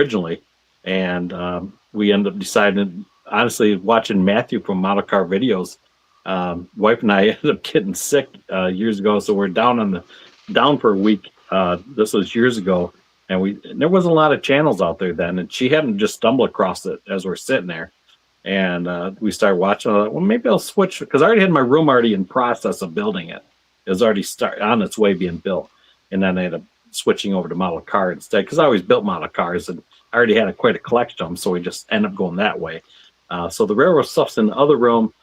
we ended up deciding, honestly, watching Matthew from Model Car Videos. Wife and I ended up getting sick years ago, so we're down for a week. This was years ago, and there wasn't a lot of channels out there then, and she hadn't just stumbled across it as we're sitting there, and we started watching. I thought, well, maybe I'll switch because I already had my room already in process of building it. It was already on its way being built. And then I ended up switching over to model car instead because I always built model cars and I already had quite a collection of them, so we just ended up going that way. So the railroad stuff's in the other room.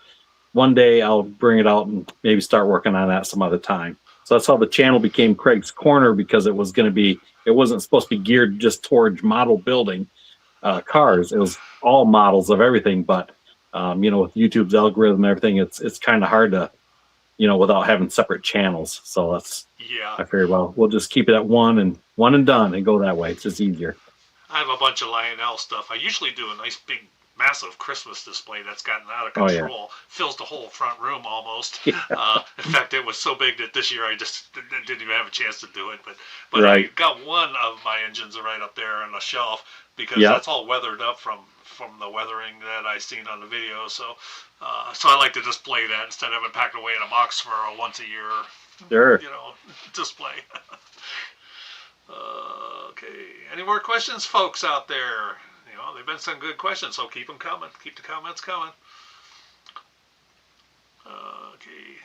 One day I'll bring it out and maybe start working on that some other time. So that's how the channel became Kreg's Korner, because it wasn't supposed to be geared just towards model building cars. It was all models of everything. But, with YouTube's algorithm and everything, it's kind of hard to, without having separate channels. So Yeah. I figured, well, we'll just keep it at one and done and go that way. It's just easier. I have a bunch of Lionel stuff. I usually do a nice big massive Christmas display that's gotten out of Oh, control. yeah. Fills the whole front room almost. Yeah. In fact, it was so big that this year I just didn't even have a chance to do it. But Right. I got one of my engines right up there on the shelf because Yeah. that's all weathered up from the weathering that I seen on the video. So I like to display that instead of it packed away in a box for a once a year Sure. display. Okay. Any more questions, folks out there? They've been some good questions, so keep them coming. Keep the comments coming. Okay.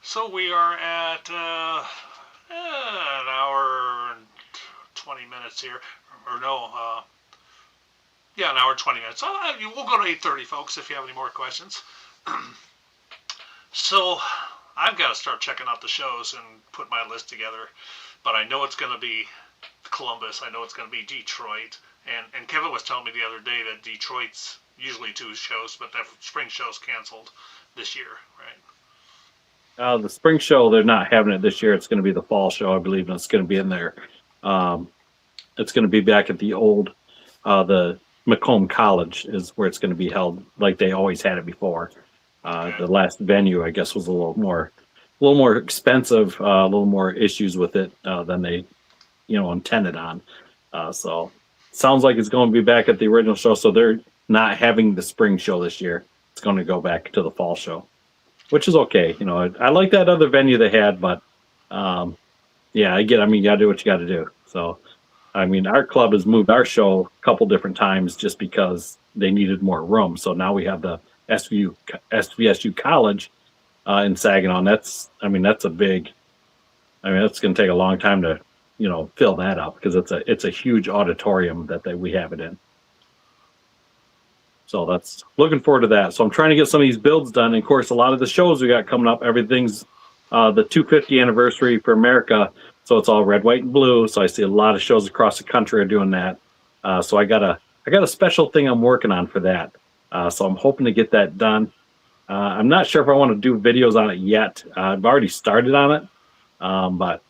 So we are at an hour and 20 minutes here. Or no, an hour and 20 minutes. We'll go to 8:30, folks, if you have any more questions. So I've got to start checking out the shows and put my list together. But I know it's going to be Columbus. I know it's going to be Detroit. And Kevin was telling me the other day that Detroit's usually 2 shows, but that spring show's canceled this year, right? The spring show, they're not having it this year. It's going to be the fall show, I believe, and it's going to be in there. It's going to be back at the old, the Macomb College is where it's going to be held, like they always had it before. Okay. The last venue, I guess, was a little more expensive, a little more issues with it than they, intended on. So sounds like it's going to be back at the original show. So they're not having the spring show this year. It's going to go back to the fall show, which is okay. I like that other venue they had, but yeah, you got to do what you got to do. So, our club has moved our show a couple different times just because they needed more room. So now we have the SVSU College in Saginaw. And that's a big. That's going to take a long time to fill that up because it's a huge auditorium that we have it in. So that's looking forward to that. So I'm trying to get some of these builds done. And of course, a lot of the shows we got coming up, everything's the 250 anniversary for America. So it's all red, white, and blue. So I see a lot of shows across the country are doing that. So I got a special thing I'm working on for that. So I'm hoping to get that done. I'm not sure if I want to do videos on it yet. I've already started on it. But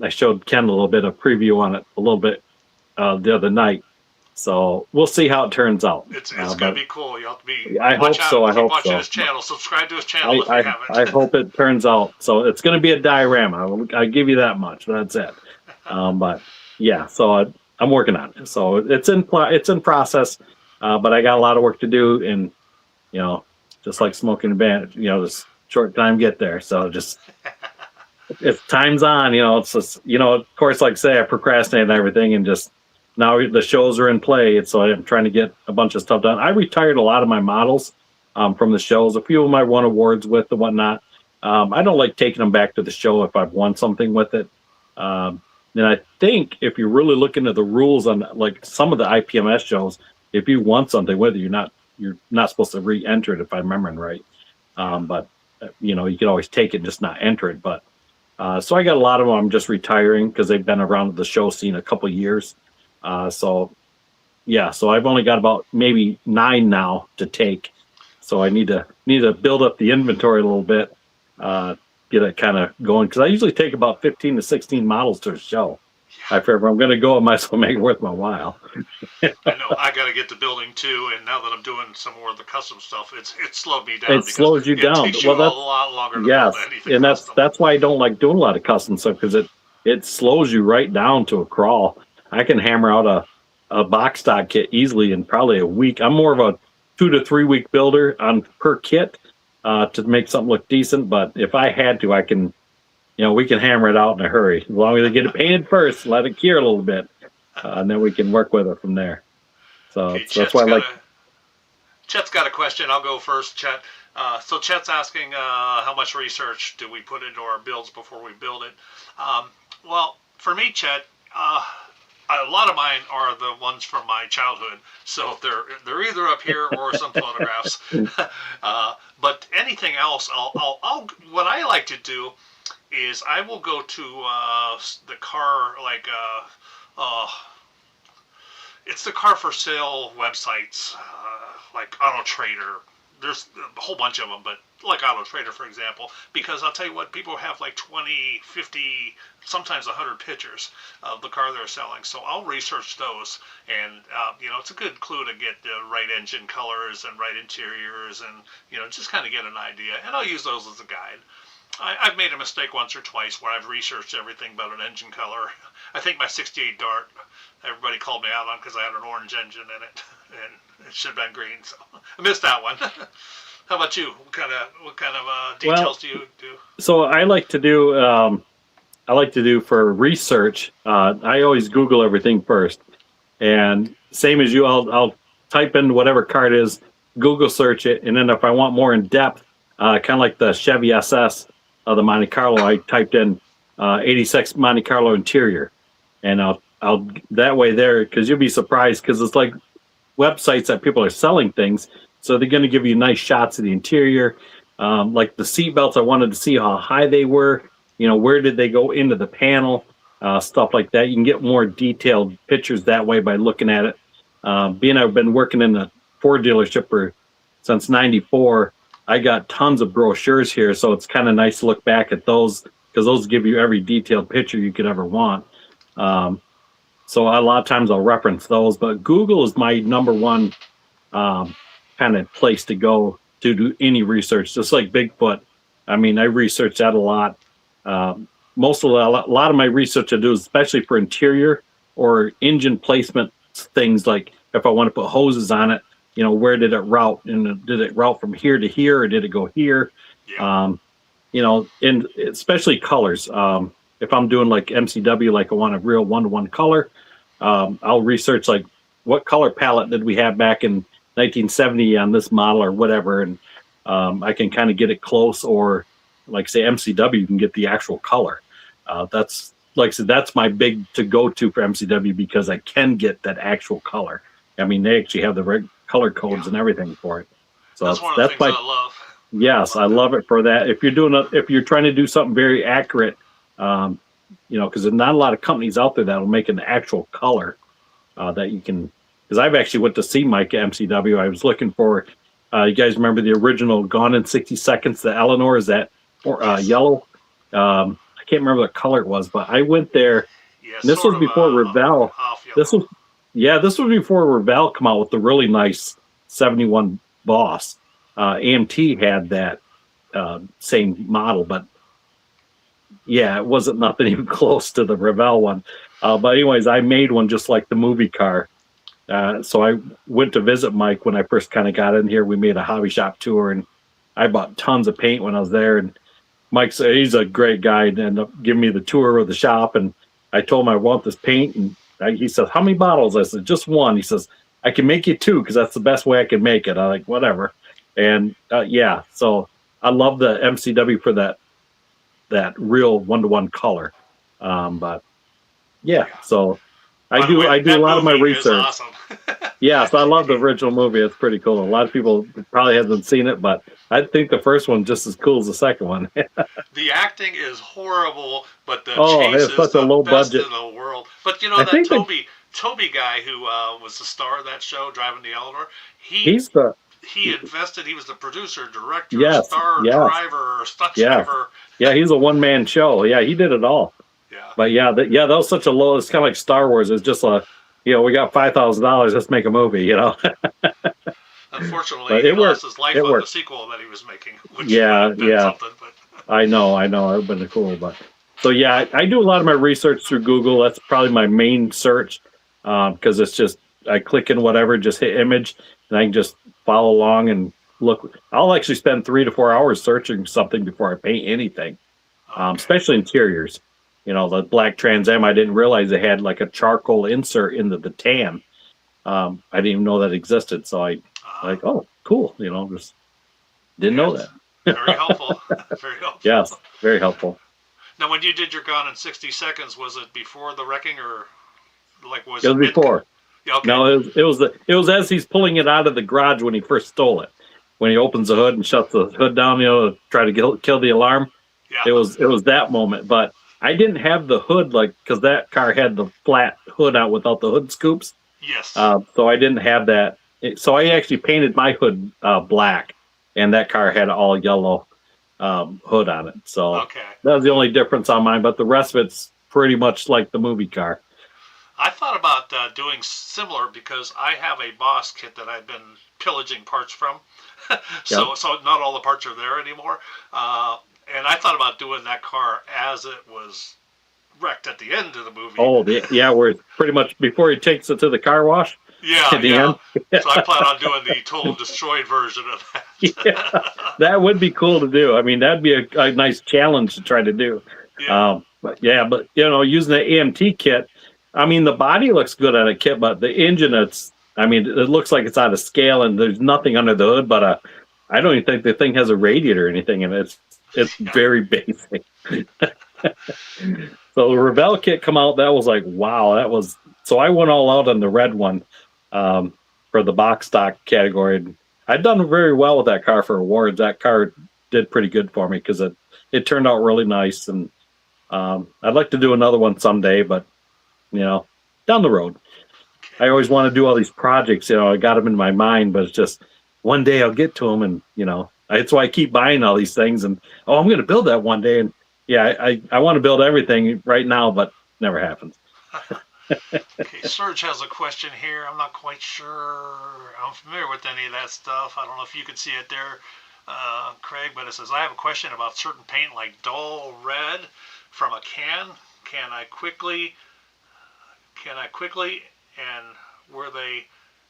I showed Ken a little bit of preview on it a little bit the other night. So we'll see how it turns out. It's going to be cool. You have to be. I hope so. I hope watching so. his channel. Subscribe to his channel if you haven't. I hope it turns out. So it's going to be a diorama. I give you that much. That's it. But yeah, so I'm working on it. So it's in process. But I got a lot of work to do, and just like smoking a band, this short time get there. So just. If time's on, it's just, of course, like I say, I procrastinate and everything, and just now the shows are in play. And so I'm trying to get a bunch of stuff done. I retired a lot of my models from the shows. A few of them I won awards with and whatnot. I don't like taking them back to the show if I've won something with it. And I think if you're really looking at the rules on like some of the IPMS shows, if you won something with it, you're not supposed to re-enter it if I'm remembering right. But you can always take it and just not enter it. But so I got a lot of them I'm just retiring because they've been around the show scene a couple years. So I've only got about maybe 9 now to take. So I need to build up the inventory a little bit, get it kind of going. Because I usually take about 15 to 16 models to a show. I figure if I'm going to go, I might as well make it worth my while. I know. I got to get to building too, and now that I'm doing some more of the custom stuff, it slowed me down. It slows you down. It takes you a lot longer to build anything. And custom. that's why I don't like doing a lot of custom stuff because it slows you right down to a crawl. I can hammer out a box stock kit easily in probably a week. I'm more of a 2 to 3 week builder on per kit to make something look decent. But if I had to, I can. We can hammer it out in a hurry. As long as I get it painted first, let it cure a little bit, and then we can work with it from there. So Okay, that's why I like. Chet's got a question. I'll go first, Chet. So Chet's asking how much research do we put into our builds before we build it? Well, for me, Chet, a lot of mine are the ones from my childhood. So they're either up here or some photographs. But anything else, I'll what I like to do is I will go to the car, like, it's the car for sale websites, like Auto Trader. There's a whole bunch of them, but like Auto Trader, for example, because I'll tell you what, people have like 20, 50, sometimes 100 pictures of the car they're selling. So I'll research those, and it's a good clue to get the right engine colors and right interiors, and just kind of get an idea. And I'll use those as a guide. I've made a mistake once or twice where I've researched everything about an engine color. I think my '68 Dart, everybody called me out on because I had an orange engine in it, and it should have been green, so I missed that one. How about you? What kind of details do you do? So I like to do for research. I always Google everything first, and same as you, I'll type in whatever car it is, Google search it, and then if I want more in depth, kind of like the Chevy SS of the Monte Carlo, I typed in 86 Monte Carlo interior, and I'll that way there, because you'll be surprised, because it's like websites that people are selling things, so they're going to give you nice shots of the interior, like the seat belts. I wanted to see how high they were, where did they go into the panel, stuff like that. You can get more detailed pictures that way by looking at it. Being I've been working in the Ford dealership since '94, I got tons of brochures here, so it's kind of nice to look back at those, because those give you every detailed picture you could ever want. So a lot of times I'll reference those, but Google is my number one kind of place to go to do any research, just like Bigfoot. I mean, I research that a lot. A lot of my research I do, especially for interior or engine placement things, like if I want to put hoses on it, where did it route? And did it route from here to here, or did it go here? Yeah. And especially colors. If I'm doing like MCW, like I want a real one-to-one color, I'll research like what color palette did we have back in 1970 on this model or whatever, and I can kind of get it close, or like say MCW, you can get the actual color. That's like I said, that's my big to go to for MCW, because I can get that actual color. I mean, they actually have the color codes and everything for it. So that's one of the things I love. Yes, I love it for that. If you're trying to do something very accurate, because there's not a lot of companies out there that'll make an actual color that you can. Because I've actually went to see Mike at MCW. I was looking for. You guys remember the original Gone in 60 Seconds? The Eleanor, is that yellow? I can't remember what color it was, but I went there. Yeah, this was before Revell. This was before Revell come out with the really nice 71 Boss. AMT had that same model, but yeah, it wasn't nothing even close to the Revell one. But anyways, I made one just like the movie car. So I went to visit Mike when I first kind of got in here. We made a hobby shop tour, and I bought tons of paint when I was there. And Mike said he's a great guy, and ended up giving me the tour of the shop. And I told him I want this paint, and he says, "How many bottles?" I said, "Just one." He says, "I can make you two, because that's the best way I can make it." I'm like, "Whatever." And yeah, so I love the MCW for that real one-to-one color. But yeah, so I do a lot of my research. Awesome. Yes, I love the original movie. It's pretty cool. A lot of people probably haven't seen it, but I think the first one just as cool as the second one. The acting is horrible, but the it's chase such is the a low best budget in the world. But Toby guy who was the star of that show, driving the Eleanor, he invested. He was the producer, director, driver, stunt driver. Yeah, he's a one-man show. Yeah, he did it all. Yeah. But that was such a low. It's kind of like Star Wars. It's just we got $5,000. Let's make a movie. Unfortunately, he lost his life on the sequel that he was making. Which something, but. I know. It would have been cool, but so yeah, I do a lot of my research through Google. That's probably my main search, because it's just I click in whatever, just hit image, and I can just follow along and look. I'll actually spend 3 to 4 hours searching something before I paint anything, especially interiors. The black Trans Am, I didn't realize they had like a charcoal insert into the tan. I didn't even know that existed. So I like, oh, cool. Just didn't know that. Very helpful. Very helpful. Yes, very helpful. Now, when you did your Gone in 60 Seconds, was it before the wrecking, or was it? It was before. Yeah, okay. No, it was as he's pulling it out of the garage when he first stole it. When he opens the hood and shuts the hood down, to try to kill the alarm. Yeah. It was that moment, but I didn't have the hood because that car had the flat hood out without the hood scoops. Yes. So I didn't have that. So I actually painted my hood black, and that car had all yellow hood on it. So Okay. that was the only difference on mine. But the rest of it's pretty much like the movie car. I thought about doing similar because I have a Boss kit that I've been pillaging parts from. Yep. So not all the parts are there anymore. And I thought about doing that car as it was wrecked at the end of the movie. Oh, yeah, where it's pretty much before he takes it to the car wash. Yeah, at the yeah. end. So I plan on doing the total destroyed version of that. Yeah, that would be cool to do. I mean, that'd be a nice challenge to try to do. Yeah. But using the AMT kit, I mean, the body looks good on a kit, but the engine, it looks like it's out of scale, and there's nothing under the hood. But I don't even think the thing has a radiator or anything in it. It's very basic. So the Revell kit come out, that was like, wow, so I went all out on the red one for the box stock category. I'd done very well with that car for awards. That car did pretty good for me because it turned out really nice. And I'd like to do another one someday, but, down the road. I always want to do all these projects. I got them in my mind, but it's just one day I'll get to them. And, that's why I keep buying all these things. And, I'm going to build that one day. And, yeah, I want to build everything right now, but never happens. Okay, Serge has a question here. I'm not quite sure I'm familiar with any of that stuff. I don't know if you can see it there, Kreg, but it says, I have a question about certain paint like dull red from a can. Can I quickly, and were they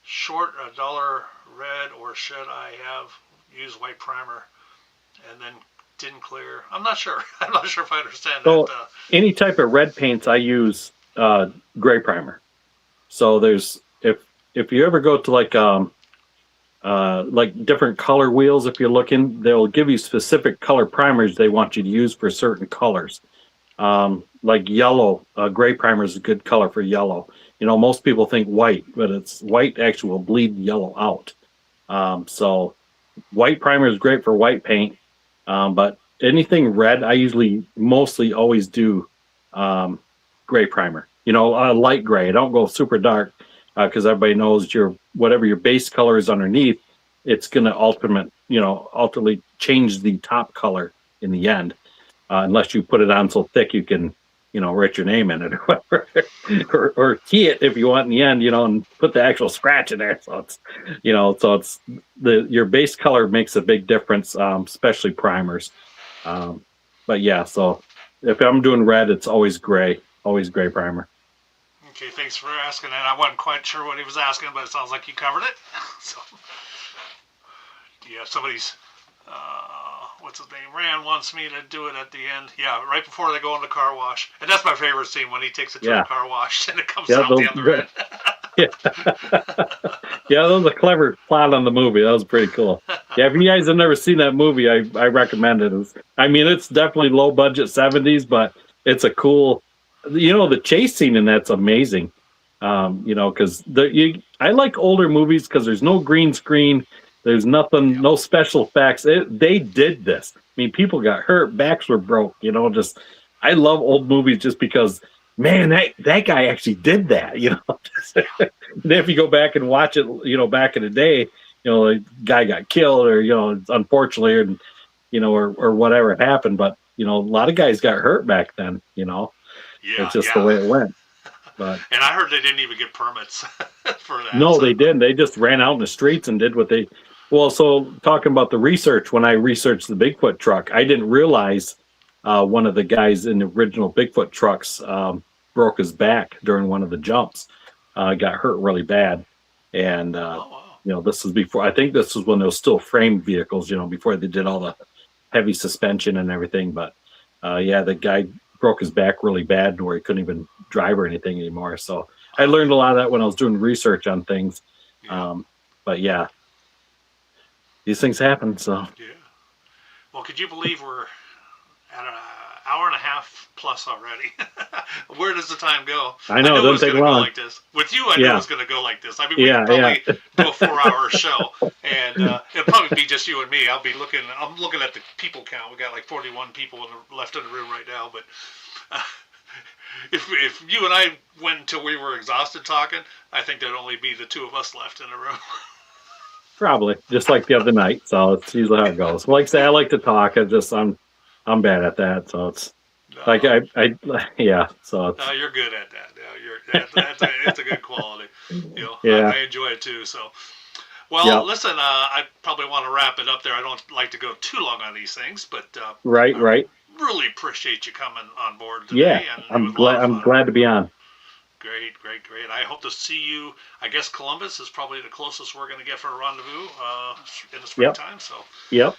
short a duller red, or should I have used white primer and then didn't clear? I'm not sure. I'm not sure if I understand that. Any type of red paints, I use gray primer. So there's if you ever go to like different color wheels, if you're looking, they'll give you specific color primers they want you to use for certain colors. Like yellow, gray primer is a good color for yellow. Most people think white, but it's white actually will bleed yellow out. So white primer is great for white paint. But anything red, I mostly always do gray primer. Light gray. I don't go super dark because everybody knows whatever your base color is underneath, it's going to ultimately change the top color in the end, unless you put it on so thick you can write your name in it or whatever, or key it if you want in the end, and put the actual scratch in there. So it's your base color makes a big difference, especially primers. But yeah, so if I'm doing red, it's always gray primer. Okay, thanks for asking that. I wasn't quite sure what he was asking, but it sounds like you covered it. So, yeah, somebody's, what's his name? Rand wants me to do it at the end. Yeah, right before they go in the car wash. And that's my favorite scene, when he takes it to the car wash and it comes out the other end. Yeah, that was a clever plot on the movie. That was pretty cool. Yeah, if you guys have never seen that movie, I recommend it. It's definitely low budget 70s, but it's a cool, the chase scene in that's amazing. Because I like older movies because there's no green screen, there's nothing, no special effects. They did this. I mean, people got hurt, backs were broke. I love old movies just because, man, that guy actually did that. And if you go back and watch it, back in the day, the guy got killed, or unfortunately, or whatever happened. But a lot of guys got hurt back then. It's just the way it went. But and I heard they didn't even get permits for that. No, they didn't. They just ran out in the streets and did what they. Well, so talking about the research, when I researched the Bigfoot truck, I didn't realize one of the guys in the original Bigfoot trucks broke his back during one of the jumps. Got hurt really bad, and this was before. I think this was when there was still framed vehicles. Before they did all the heavy suspension and everything. But the guy broke his back really bad, where he couldn't even drive or anything anymore. So I learned a lot of that when I was doing research on things. But yeah, these things happen. So yeah. Well, could you believe we're at hour and a half plus already. Where does the time go? I know, it it was doesn't take going to go long. like this. With you, I knew Yeah. it was going to go like this. I mean, we could probably do a 4-hour show, and it'll probably be just you and me. I'm looking at the people count. We got like 41 people left in the room right now, but if you and I went until we were exhausted talking, I think there'd only be the two of us left in the room. Probably, just like the other night. So it's usually how it goes. Like I say, I like to talk. I'm bad at that. So it's like yeah. So it's, No, you're good at that. No, it's a good quality. Yeah. I enjoy it too. So, well, Yep. listen, I probably want to wrap it up there. I don't like to go too long on these things, but right. really appreciate you coming on board today. Yeah, And it I'm was a lot of glad. I'm fun. glad to be on. Great. I hope to see you. I guess Columbus is probably the closest we're going to get for a rendezvous in the springtime. So, Yep.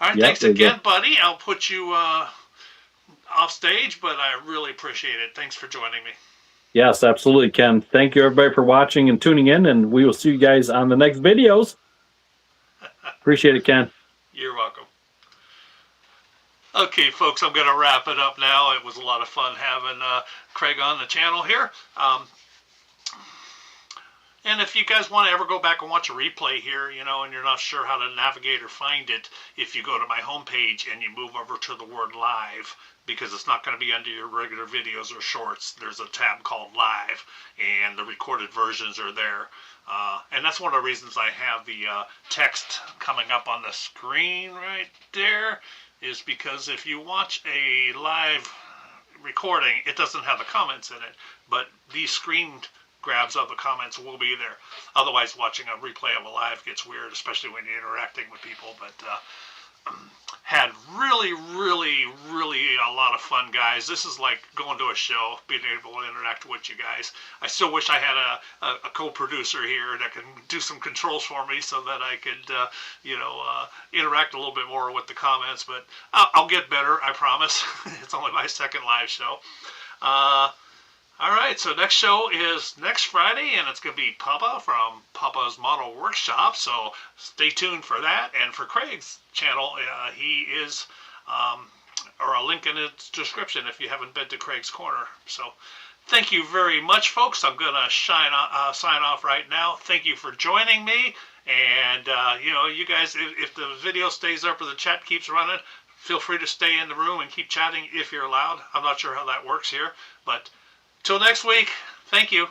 all right, Yep, thanks we'll again, buddy. I'll put you off stage, but I really appreciate it. Thanks for joining me. Yes, absolutely, Ken. Thank you, everybody, for watching and tuning in, and we will see you guys on the next videos. Appreciate it, Ken. You're welcome. Okay, folks, I'm going to wrap it up now. It was a lot of fun having Kreg on the channel here. And if you guys want to ever go back and watch a replay here, and you're not sure how to navigate or find it, if you go to my homepage and you move over to the word live, because it's not going to be under your regular videos or shorts, there's a tab called live, and the recorded versions are there. And that's one of the reasons I have the text coming up on the screen right there, is because if you watch a live recording, it doesn't have the comments in it, but these screen grabs of the comments will be there. Otherwise, watching a replay of a live gets weird, especially when you're interacting with people. But had really a lot of fun, guys. This is like going to a show, being able to interact with you guys. I still wish I had a co-producer here that can do some controls for me so that I could interact a little bit more with the comments, but I'll get better, I promise. It's only my second live show. All right, so next show is next Friday, and it's going to be Papa from Papa's Model Workshop, so stay tuned for that. And for Craig's channel, he is, or a link in its description if you haven't been to Craig's Korner. So thank you very much, folks. I'm going to sign off right now. Thank you for joining me. And, you guys, if the video stays up or the chat keeps running, feel free to stay in the room and keep chatting if you're allowed. I'm not sure how that works here, but till next week, thank you.